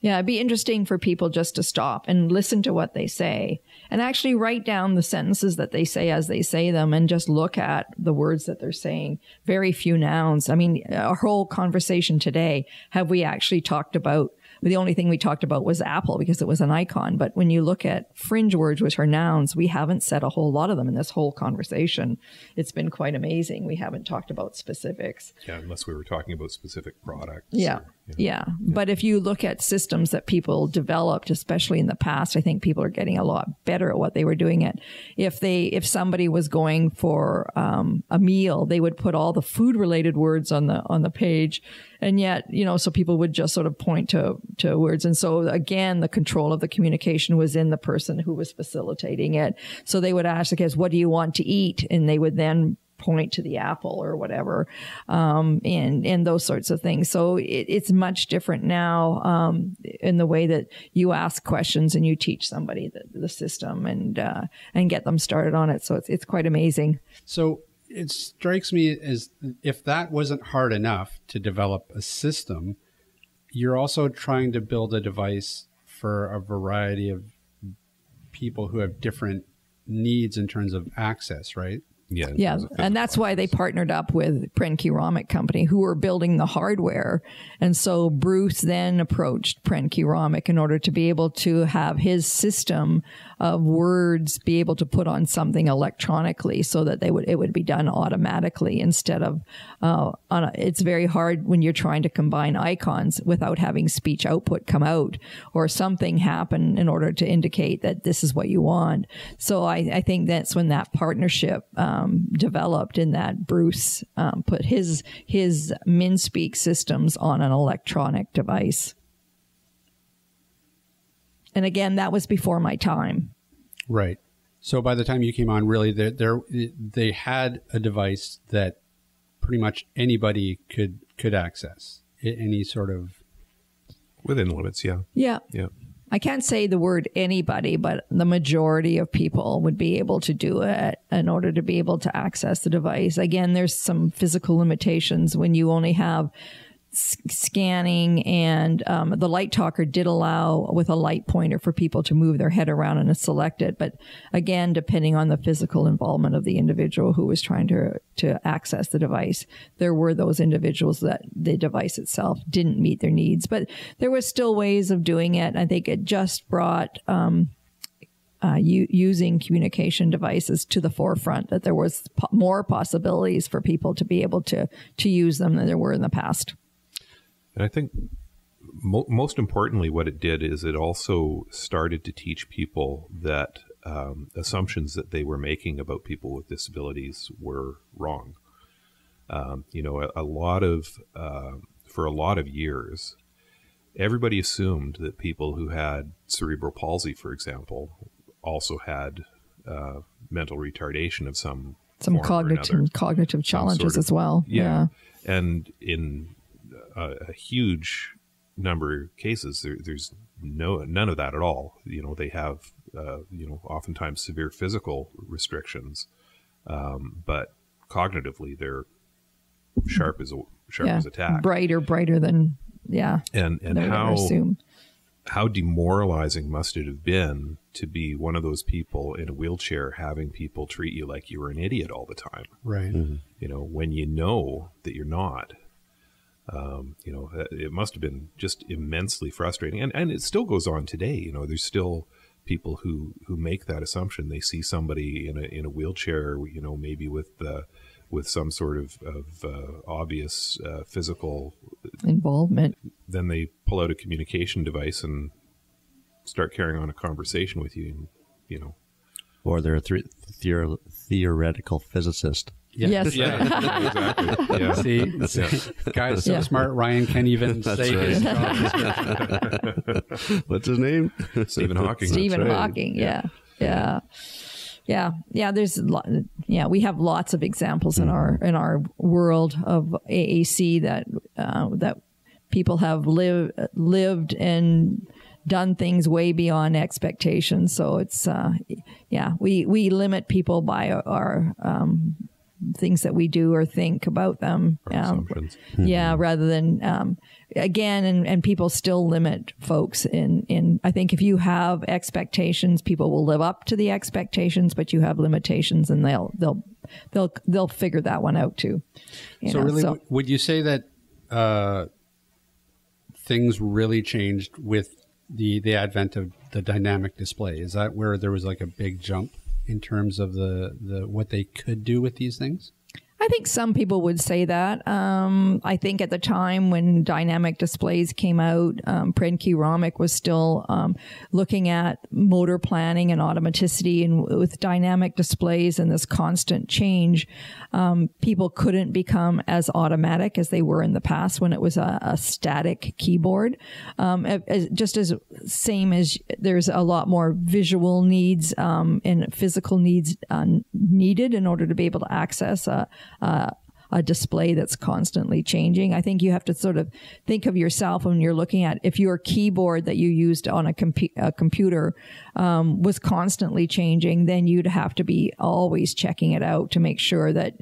Yeah, it'd be interesting for people just to stop and listen to what they say and actually write down the sentences that they say as they say them, and just look at the words that they're saying. Very few nouns. I mean, our whole conversation today, have we actually talked about the only thing we talked about was Apple because it was an icon. But when you look at fringe words, which are nouns, we haven't said a whole lot of them in this whole conversation. It's been quite amazing. We haven't talked about specifics. Yeah, unless we were talking about specific products. Yeah. Yeah. But if you look at systems that people developed, especially in the past, I think people are getting a lot better at what they were doing it. If somebody was going for a meal, they would put all the food related words on the page. And yet, so people would just sort of point to words. And so again, the control of the communication was in the person who was facilitating it. So they would ask the kids, what do you want to eat? And they would then point to the apple or whatever, and those sorts of things. So it's much different now, in the way that you ask questions and you teach somebody the system and get them started on it. So it's quite amazing. So it strikes me as if that wasn't hard enough to develop a system, you're also trying to build a device for a variety of people who have different needs in terms of access, right? Yeah, and that's why they partnered up with Pren Ceramic Company, who were building the hardware. And so Bruce then approached Pren Ceramic in order to be able to have his system of words be able to put on something electronically, so that it would be done automatically instead of it's very hard when you're trying to combine icons without having speech output come out or something happen in order to indicate that this is what you want. So I think that's when that partnership developed, in that Bruce put his MinSpeak systems on an electronic device. And again, that was before my time. Right. So by the time you came on, really, they had a device that pretty much anybody could access. Any sort of... Within limits, yeah. Yeah. Yeah. I can't say the word anybody, but the majority of people would be able to do it in order to be able to access the device. Again, there's some physical limitations when you only have scanning, and the Light Talker did allow with a light pointer for people to move their head around and select it. But again, depending on the physical involvement of the individual who was trying to access the device, there were those individuals that the device itself didn't meet their needs. But there was still ways of doing it. I think it just brought using communication devices to the forefront, that there was more possibilities for people to be able to use them than there were in the past. And I think most importantly, what it did is it also started to teach people that assumptions that they were making about people with disabilities were wrong. For a lot of years, everybody assumed that people who had cerebral palsy, for example, also had mental retardation of some cognitive challenges as well. Yeah. And in a huge number of cases, there's none of that at all. They have oftentimes severe physical restrictions, but cognitively they're sharp as a tack, brighter than and how demoralizing must it have been to be one of those people in a wheelchair having people treat you like you were an idiot all the time, right? Mm-hmm. When you know that you're not. It must have been just immensely frustrating, and it still goes on today. There's still people who make that assumption. They see somebody in a wheelchair, maybe with some sort of obvious physical involvement. Then they pull out a communication device and start carrying on a conversation with you, Or they're a theoretical physicist. Yeah. Yes. Yeah, exactly. Yeah. See, guy's so smart, Ryan can't even say his job. What's his name? Stephen Hawking. Stephen Hawking. Yeah. We have lots of examples in our world of AAC that people have lived and done things way beyond expectations. So it's we limit people by our things that we do or think about them. Rather than again, and people still limit folks in I think if you have expectations, people will live up to the expectations, but you have limitations and they'll figure that one out too. Would you say that things really changed with the advent of the dynamic display. Is that where there was like a big jump in terms of the what they could do with these things? I think some people would say that. I think at the time when dynamic displays came out, Prentke Romich was still looking at motor planning and automaticity, and with dynamic displays and this constant change, people couldn't become as automatic as they were in the past when it was a static keyboard. Just as same as there's a lot more visual needs and physical needs needed in order to be able to access a display that's constantly changing. I think you have to sort of think of yourself when you're looking at, if your keyboard that you used on a computer was constantly changing, then you'd have to be always checking it out to make sure that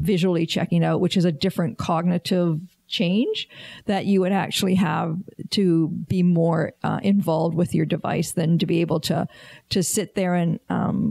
visually checking it out, which is a different cognitive change that you would actually have to be more involved with your device than to be able to sit there and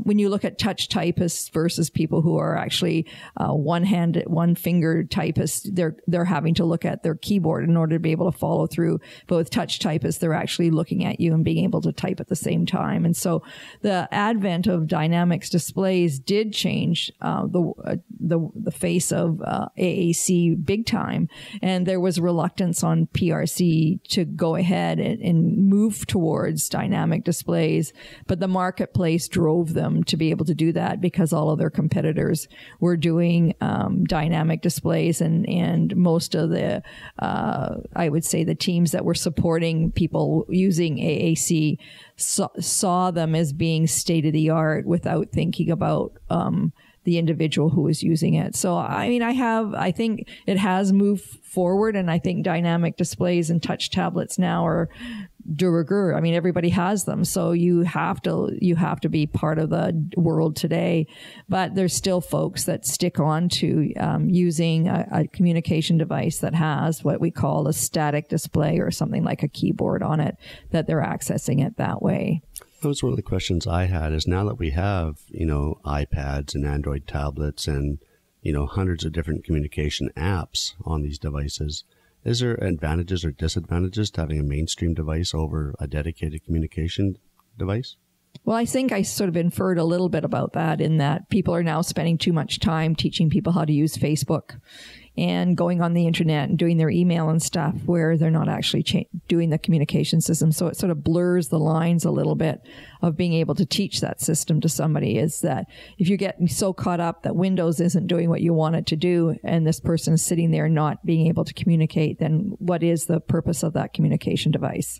when you look at touch typists versus people who are actually one finger typists, they're having to look at their keyboard in order to be able to follow through. But with touch typists, they're actually looking at you and being able to type at the same time. And so the advent of dynamics displays did change the face of AAC big time. And there was reluctance on PRC to go ahead and move towards dynamic displays. But the marketplace drove them to be able to do that because all of their competitors were doing dynamic displays. And most of the, I would say, the teams that were supporting people using AAC saw them as being state of the art without thinking about the individual who was using it. So, I mean, I think it has moved forward, and I think dynamic displays and touch tablets now are de rigueur. I mean, everybody has them. So you have to be part of the world today. But there's still folks that stick on to using a communication device that has what we call a static display or something like a keyboard on it, that they're accessing it that way. That was one of the questions I had, is now that we have, iPads and Android tablets and, hundreds of different communication apps on these devices, is there advantages or disadvantages to having a mainstream device over a dedicated communication device? Well, I think I sort of inferred a little bit about that, in that people are now spending too much time teaching people how to use Facebook and going on the internet and doing their email and stuff, where they're not actually doing the communication system. So it sort of blurs the lines a little bit of being able to teach that system to somebody. Is that if you get so caught up that Windows isn't doing what you want it to do, and this person is sitting there not being able to communicate, then what is the purpose of that communication device?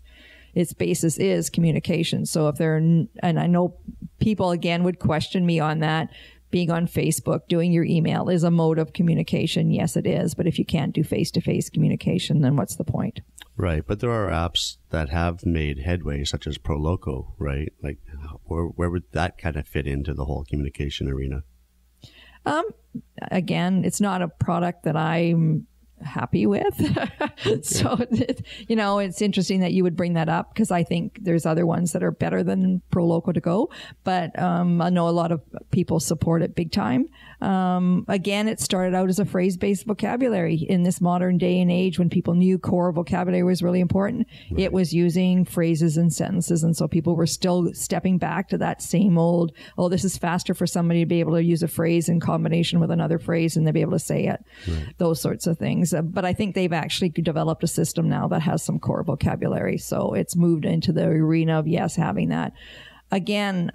Its basis is communication. So if and I know people again would question me on that, being on Facebook, doing your email is a mode of communication. Yes, it is. But if you can't do face-to-face communication, then what's the point? Right. But there are apps that have made headway, such as ProLoco, right? Like, where would that kind of fit into the whole communication arena? Again, it's not a product that I'm happy with. So, it's interesting that you would bring that up, because I think there's other ones that are better than ProLoco to go. But I know a lot of people support it big time. Again, it started out as a phrase-based vocabulary. In this modern day and age, when people knew core vocabulary was really important, right, it was using phrases and sentences. And so people were still stepping back to that same old, this is faster for somebody to be able to use a phrase in combination with another phrase and they'll be able to say it. Right. Those sorts of things. But I think they've actually developed a system now that has some core vocabulary. So it's moved into the arena of, yes, having that. Again,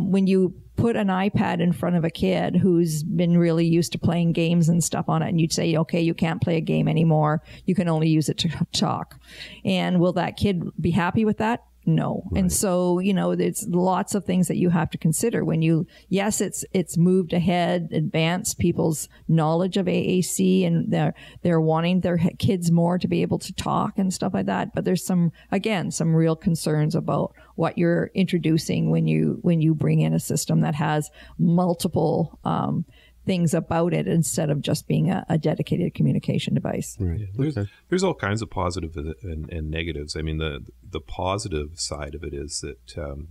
when you put an iPad in front of a kid who's been really used to playing games and stuff on it, and you'd say, okay, you can't play a game anymore. You can only use it to talk. And will that kid be happy with that? No. Right. And so, there's lots of things that you have to consider when yes, it's moved ahead, advanced people's knowledge of AAC, and they're wanting their kids more to be able to talk and stuff like that. But there's some real concerns about what you're introducing when you bring in a system that has multiple, things about it instead of just being a dedicated communication device. Right. There's all kinds of positive and negatives. I mean, the positive side of it is that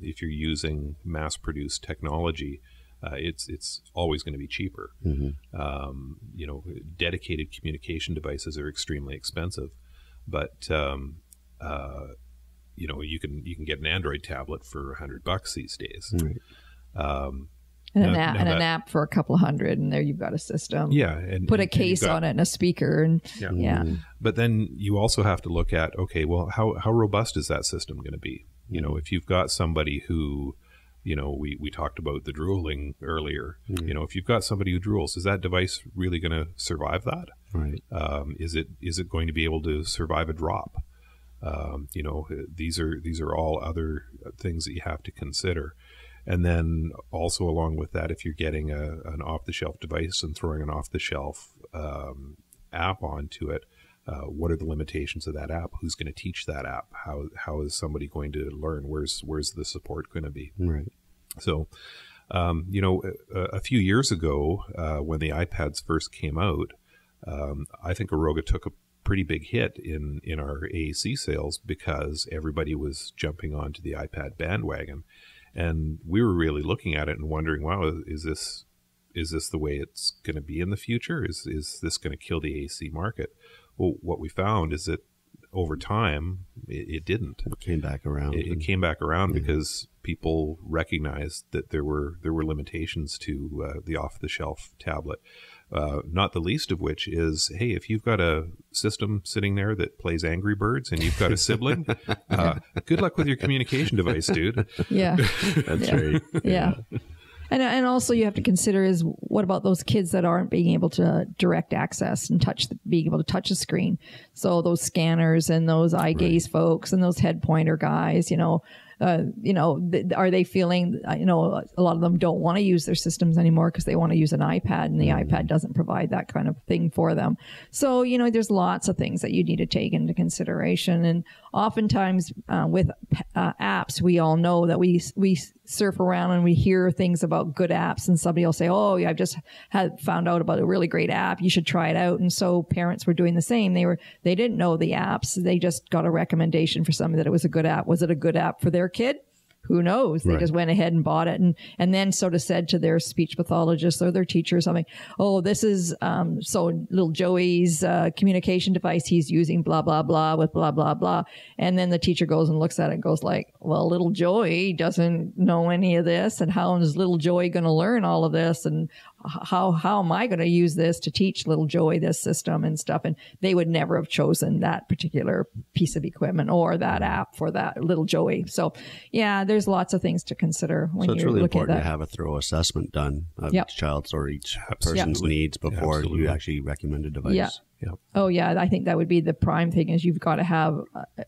if you're using mass-produced technology, it's always going to be cheaper. Mm-hmm. Dedicated communication devices are extremely expensive, but you can get an Android tablet for $100 these days. Right. And an app for a couple of hundred, and there you've got a system. Yeah, and put a case on it and a speaker, and yeah. But then you also have to look at, okay, well, how robust is that system going to be? If you've got somebody who, we talked about the drooling earlier. If you've got somebody who drools, is that device really going to survive that? Right. Is it going to be able to survive a drop? These are all other things that you have to consider. And then also along with that, if you're getting an off-the-shelf device and throwing an off-the-shelf app onto it, what are the limitations of that app? Who's going to teach that app? How is somebody going to learn? Where's the support going to be? Right. So, a few years ago, when the iPads first came out, I think Aroga took a pretty big hit in our AAC sales because everybody was jumping onto the iPad bandwagon. And we were really looking at it and wondering, wow, is this the way it's going to be in the future? Is this going to kill the AC market? Well, what we found is that over time, it didn't. It came back around. It came back around because people recognized that there were limitations to the off-the-shelf tablet. Not the least of which is, hey, if you've got a system sitting there that plays Angry Birds and you've got a sibling, good luck with your communication device, dude. Yeah. That's right. Yeah. And also you have to consider is what about those kids that aren't being able to direct access and being able to touch a screen? So those scanners and those eye gaze folks and those head pointer guys, are they feeling, a lot of them don't want to use their systems anymore because they want to use an iPad, and the iPad doesn't provide that kind of thing for them. So, there's lots of things that you need to take into consideration. And oftentimes with apps, we all know that we surf around and we hear things about good apps, and somebody will say, oh, yeah, I've just found out about a really great app. You should try it out. And so parents were doing the same. They didn't know the apps. They just got a recommendation for somebody that it was a good app. Was it a good app for their kid? Who knows? They just went ahead and bought it and then sort of said to their speech pathologist or their teacher or something, oh, this is so little Joey's communication device he's using blah, blah, blah with blah, blah, blah. And then the teacher goes and looks at it and goes like, well, little Joey doesn't know any of this. And how is little Joey going to learn all of this? And how am I going to use this to teach little Joey this system and stuff? And they would never have chosen that particular piece of equipment or that app for that little Joey. So yeah, there's lots of things to consider when you're looking at that. So it's really important to have a thorough assessment done of each child's or each person's needs before you actually recommend a device. Yeah. Yep. Oh yeah, I think that would be the prime thing is you've got to have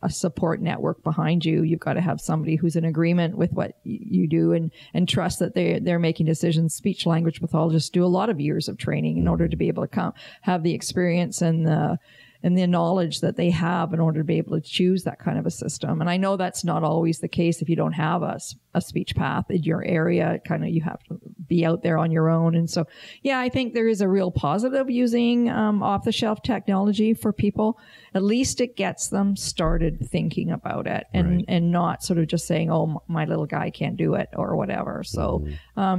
a support network behind you. You've got to have somebody who's in agreement with what you do and trust that they're making decisions. Speech language pathologists do a lot of years of training in order to be able to have the experience and the knowledge that they have in order to be able to choose that kind of a system. And I know that's not always the case if you don't have a speech path in your area. Kind of you have to be out there on your own. And so, yeah, I think there is a real positive using off-the-shelf technology for people. At least it gets them started thinking about it and not sort of just saying, oh, my little guy can't do it or whatever. So,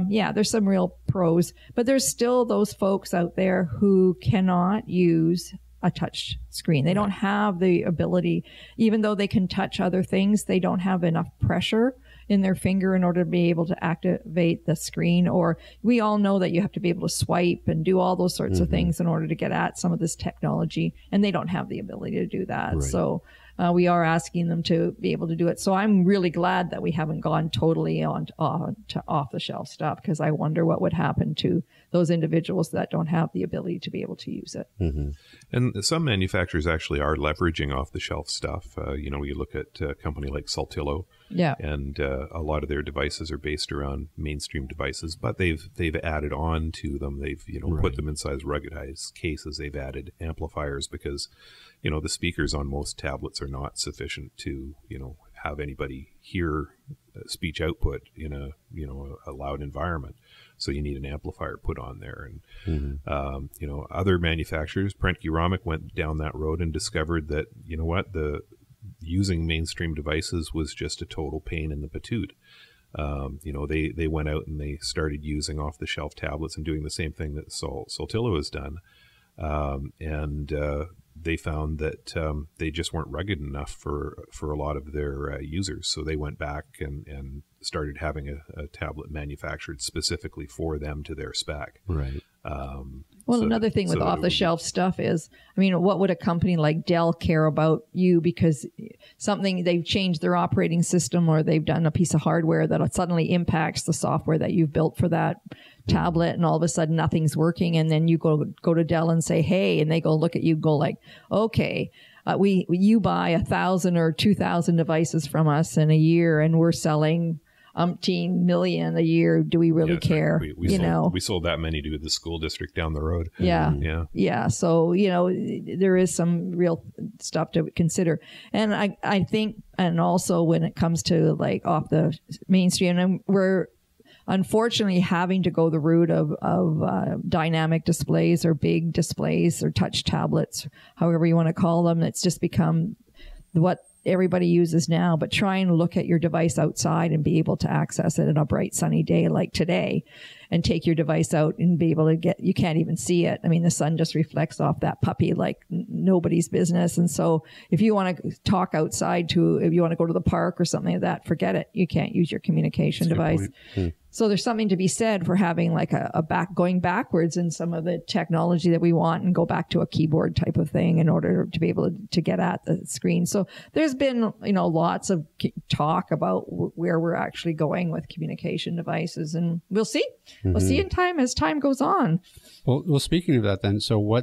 yeah, there's some real pros. But there's still those folks out there who cannot use a touch screen. They don't have the ability, even though they can touch other things, they don't have enough pressure in their finger in order to be able to activate the screen. Or we all know that you have to be able to swipe and do all those sorts of things in order to get at some of this technology, and they don't have the ability to do that. Right. So we are asking them to be able to do it. So I'm really glad that we haven't gone totally to off-the-shelf stuff, because I wonder what would happen to those individuals that don't have the ability to be able to use it. And some manufacturers actually are leveraging off-the-shelf stuff. You look at a company like Saltillo, and a lot of their devices are based around mainstream devices, but they've added on to them. They've put them inside ruggedized cases. They've added amplifiers because the speakers on most tablets are not sufficient to have anybody hear speech output in a loud environment. So you need an amplifier put on there. And, other manufacturers, Prentke-Romick went down that road and discovered that, using mainstream devices was just a total pain in the patoot. They went out and they started using off-the-shelf tablets and doing the same thing that Saltillo has done. they found that they just weren't rugged enough for a lot of their users. So they went back and started having a tablet manufactured specifically for them to their spec. Right. Well, another thing with off-the-shelf stuff is, I mean, what would a company like Dell care about you because they've changed their operating system or they've done a piece of hardware that suddenly impacts the software that you've built for that tablet, and all of a sudden nothing's working, and then you go to Dell and say, hey, and they go look at you, go like, okay, you buy 1,000 or 2,000 devices from us in a year, and we're selling umpteen million a year. Do we really care? Right. We sold that many to the school district down the road. Yeah. So, there is some real stuff to consider. And I think, and also when it comes to like off the mainstream, and we're unfortunately having to go the route of dynamic displays or big displays or touch tablets, however you want to call them. It's just become what everybody uses now, but try and look at your device outside and be able to access it on a bright sunny day like today, and take your device out and be able to you can't even see it. I mean, the sun just reflects off that puppy like nobody's business. And so if you want to talk outside if you want to go to the park or something like that, forget it. You can't use your communication device. So there's something to be said for having like going backwards in some of the technology that we want and go back to a keyboard type of thing in order to be able to get at the screen. So there's been, lots of talk about where we're actually going with communication devices, and we'll see. We'll see as time goes on. Well, speaking of that then, so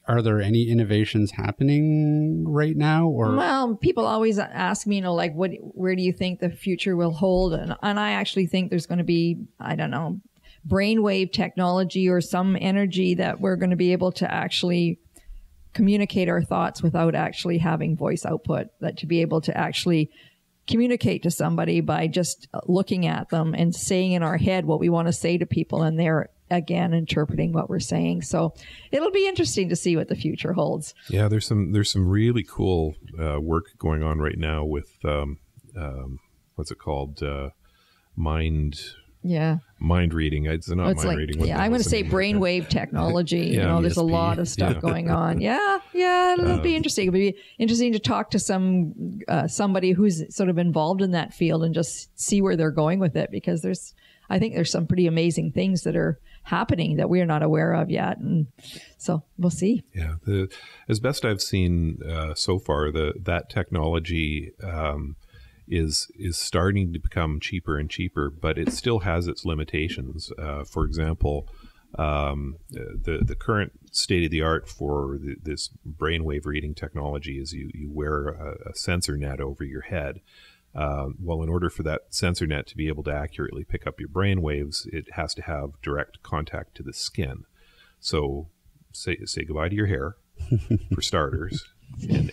are there any innovations happening right now? Or well, people always ask me, where do you think the future will hold? And I actually think there's going to be, I don't know, brainwave technology or some energy that we're going to be able to actually communicate our thoughts without actually having voice output, that to be able to actually communicate to somebody by just looking at them and saying in our head what we want to say to people, and they're again interpreting what we're saying. So it'll be interesting to see what the future holds. Yeah, there's some really cool work going on right now with what's it called, mind reading. It's not mind reading. I'm going to say brainwave technology. There's a lot of stuff going on. It'll be interesting. It'll be interesting to talk to somebody who's sort of involved in that field and just see where they're going with it, because I think there's some pretty amazing things that are happening that we're not aware of yet. And so we'll see. Yeah. As best I've seen so far, that technology is starting to become cheaper and cheaper, but it still has its limitations. For example, the current state of the art for this brainwave reading technology is you wear a sensor net over your head. Well, in order for that sensor net to be able to accurately pick up your brain waves, it has to have direct contact to the skin. So say goodbye to your hair, for starters,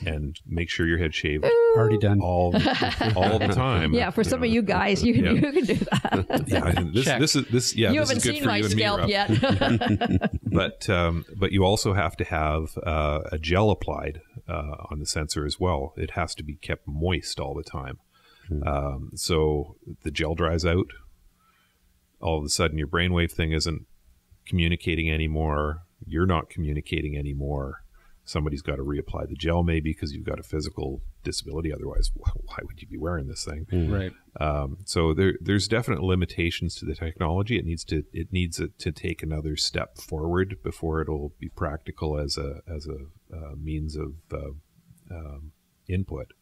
and make sure your head's shaved. Already done. All the time. Yeah, for some of you guys, you can do that. You haven't seen my scalp yet. But you also have to have a gel applied on the sensor as well. It has to be kept moist all the time. So the gel dries out. All of a sudden, your brainwave thing isn't communicating anymore. You're not communicating anymore. Somebody's got to reapply the gel, maybe because you've got a physical disability. Otherwise, why would you be wearing this thing? Right. So there's definite limitations to the technology. It needs to take another step forward before it'll be practical as a means of input.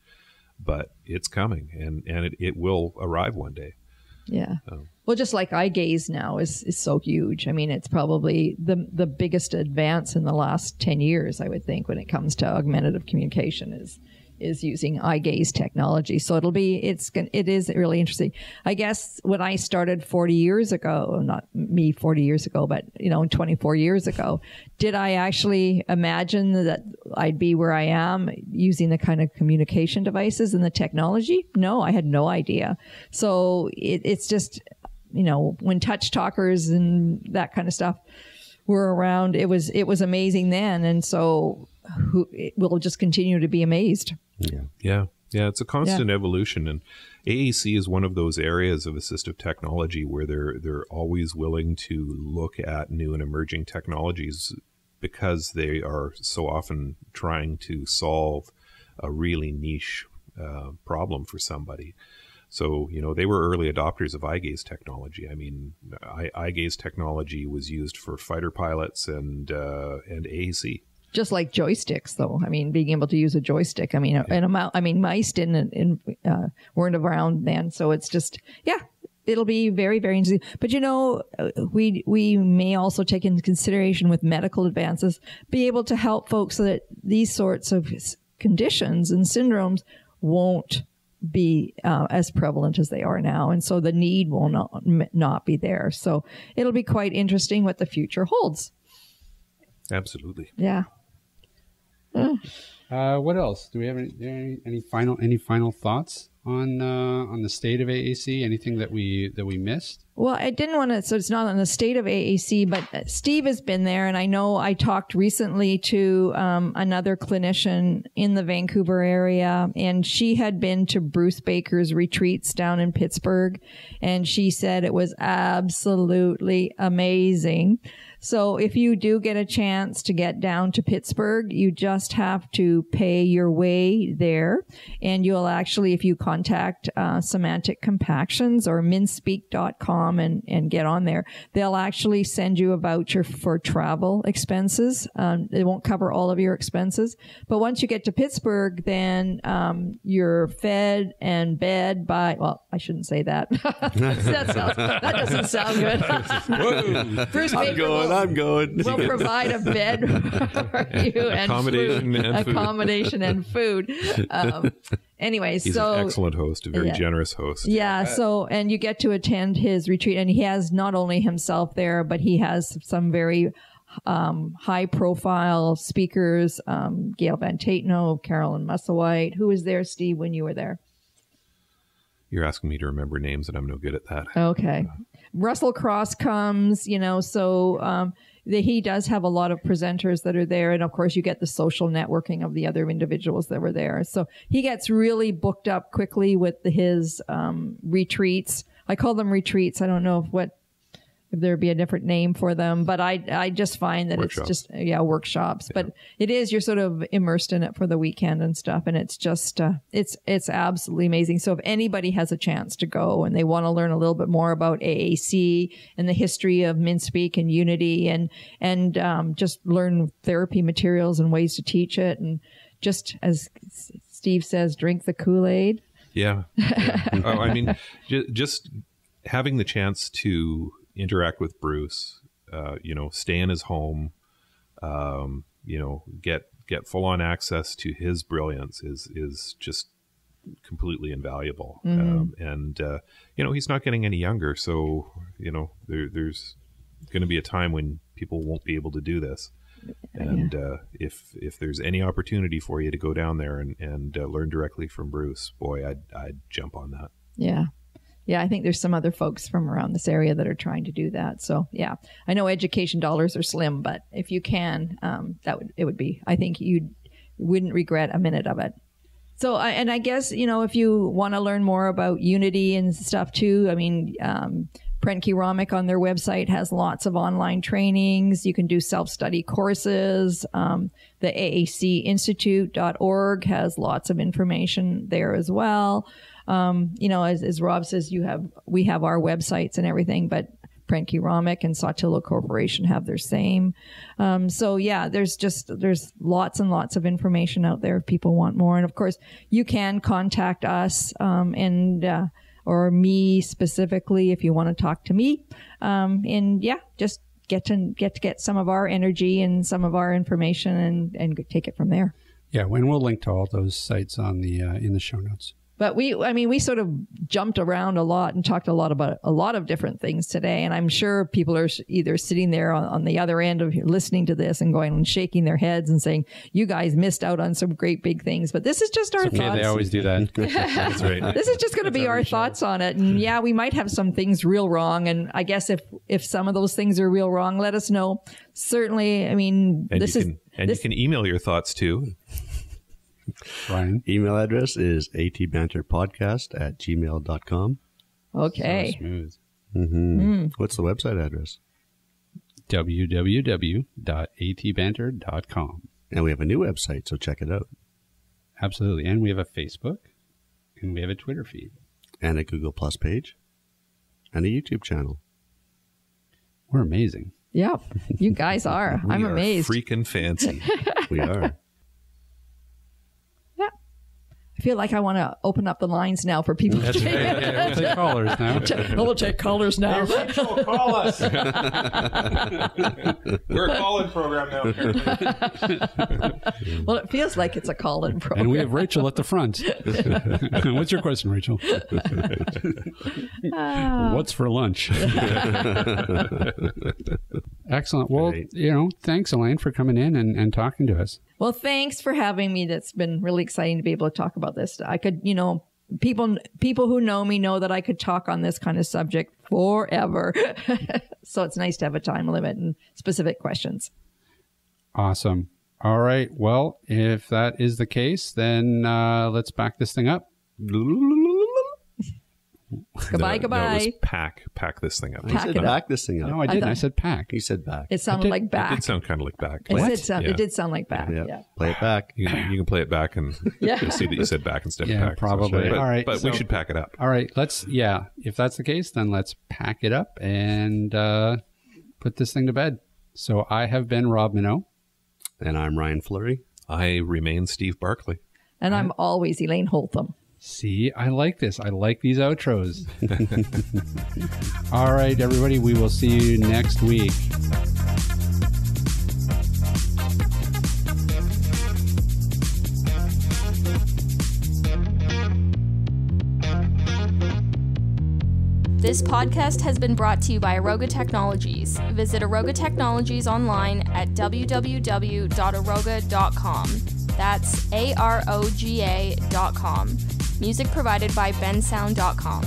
But it's coming, and it will arrive one day. Yeah. Well, just like eye gaze now is so huge. I mean, it's probably the biggest advance in the last 10 years, I would think, when it comes to augmentative communication is using eye gaze technology. So it is really interesting. I guess when I started 40 years ago, not me 40 years ago, but 24 years ago, did I actually imagine that I'd be where I am using the kind of communication devices and the technology? No, I had no idea. So it's just, when touch talkers and that kind of stuff were around, it was amazing then. And so we'll just continue to be amazed. Yeah. It's a constant evolution, and AAC is one of those areas of assistive technology where they're always willing to look at new and emerging technologies because they are so often trying to solve a really niche problem for somebody. So, they were early adopters of eye gaze technology. I mean, eye gaze technology was used for fighter pilots and AAC. Just like joysticks, though. I mean, being able to use a joystick. I mean, mice weren't around then, so it's just, it'll be very, very interesting. But we may also take into consideration with medical advances, be able to help folks so that these sorts of conditions and syndromes won't be as prevalent as they are now, and so the need will not be there. So it'll be quite interesting what the future holds. Absolutely. Yeah. What else? Do we have any final thoughts on the state of AAC? Anything that we missed? Well, I didn't want to, so it's not on the state of AAC, but Steve has been there, and I know I talked recently to another clinician in the Vancouver area, and she had been to Bruce Baker's retreats down in Pittsburgh, and she said it was absolutely amazing. So if you do get a chance to get down to Pittsburgh, you just have to pay your way there. And you'll actually, if you contact Semantic Compactions or minspeak.com and get on there, they'll actually send you a voucher for travel expenses. They won't cover all of your expenses. But once you get to Pittsburgh, then you're fed and bed by, well, I shouldn't say that. That doesn't sound good. Bruce Baker I'm going. We'll provide a bed for you and accommodation and food. Anyways, he's an excellent host, a very generous host. Yeah. So, and you get to attend his retreat, and he has not only himself there, but he has some very high profile speakers, Gail Van Tatenhove, Carolyn Musselwhite. Who was there, Steve, when you were there? You're asking me to remember names, and I'm no good at that. Okay. Russell Cross comes, so he does have a lot of presenters that are there. And of course, you get the social networking of the other individuals that were there. So he gets really booked up quickly with his retreats. I call them retreats. I don't know if there'd be a different name for them, but I just find that workshops. It's just, workshops, but it is, you're sort of immersed in it for the weekend and stuff. And it's just, it's absolutely amazing. So if anybody has a chance to go and they want to learn a little bit more about AAC and the history of MinSpeak and Unity and just learn therapy materials and ways to teach it. And just as Steve says, drink the Kool-Aid. Yeah. I mean, just having the chance to interact with Bruce, stay in his home, get full on access to his brilliance is just completely invaluable. Mm-hmm. He's not getting any younger. So, there's going to be a time when people won't be able to do this. And if there's any opportunity for you to go down there and learn directly from Bruce, boy, I'd jump on that. Yeah. Yeah, I think there's some other folks from around this area that are trying to do that. So, yeah, I know education dollars are slim, but if you can, it would be. I think you wouldn't regret a minute of it. So, I guess if you want to learn more about Unity and stuff too, I mean, Prentke Romich on their website has lots of online trainings. You can do self-study courses. The AACinstitute.org has lots of information there as well. As Rob says, we have our websites and everything, but Prentke Romich and Sawtilla Corporation have their same. There's lots and lots of information out there if people want more. And of course, you can contact us, or me specifically if you want to talk to me. Just get some of our energy and some of our information and take it from there. Yeah. And we'll link to all those sites on in the show notes. But we sort of jumped around a lot and talked a lot about a lot of different things today. And I'm sure people are either sitting there on the other end of listening to this and going and shaking their heads and saying, you guys missed out on some great big things. But this is just our thoughts. They always do that. That's right. This is just going to be our thoughts on it. And yeah, we might have some things real wrong. And I guess if some of those things are real wrong, let us know. Certainly, I mean, you can email your thoughts too. Ryan? Email address is atbanterpodcast@gmail.com. Okay. So smooth. Mm-hmm. What's the website address? www.atbanter.com. And we have a new website, so check it out. Absolutely. And we have a Facebook, and we have a Twitter feed. And a Google Plus page. And a YouTube channel. We're amazing. Yeah, you guys are. I'm We are amazed. freaking fancy. We are. Yeah. I feel like I want to open up the lines now for people. That's right. Yeah, we'll take callers now. We'll take callers now. Rachel, call us. We're a call-in program now. Well, it feels like it's a call-in program. And we have Rachel at the front. What's your question, Rachel? What's for lunch? Excellent. Well, Great. thanks, Elaine, for coming in and talking to us. Well, thanks for having me. That's been really exciting to be able to talk about this. I could, people who know me know that I could talk on this kind of subject forever. So it's nice to have a time limit and specific questions. Awesome. All right. Well, if that is the case, then let's back this thing up. Goodbye, No, goodbye. it was pack this thing up. I Pack said it up. back this thing up. No, I didn't. thought- I said pack. He said back. It sounded like It back. did sound kind of like back. It did sound like back. Yeah. Yeah. Play it back. You can play it back and you'll see that you said back instead Yeah, of pack. probably. But, All right, but so- we should pack it up. All right. If that's the case, then let's pack it up and put this thing to bed. So I have been Rob Minot. And I'm Ryan Fleury. I remain Steve Barkley. And I'm always Elaine Holtham. See, I like this. I like these outros. All right, everybody. We will see you next week. This podcast has been brought to you by Aroga Technologies. Visit Aroga Technologies online at www.aroga.com. That's AROGA.com. Music provided by bensound.com.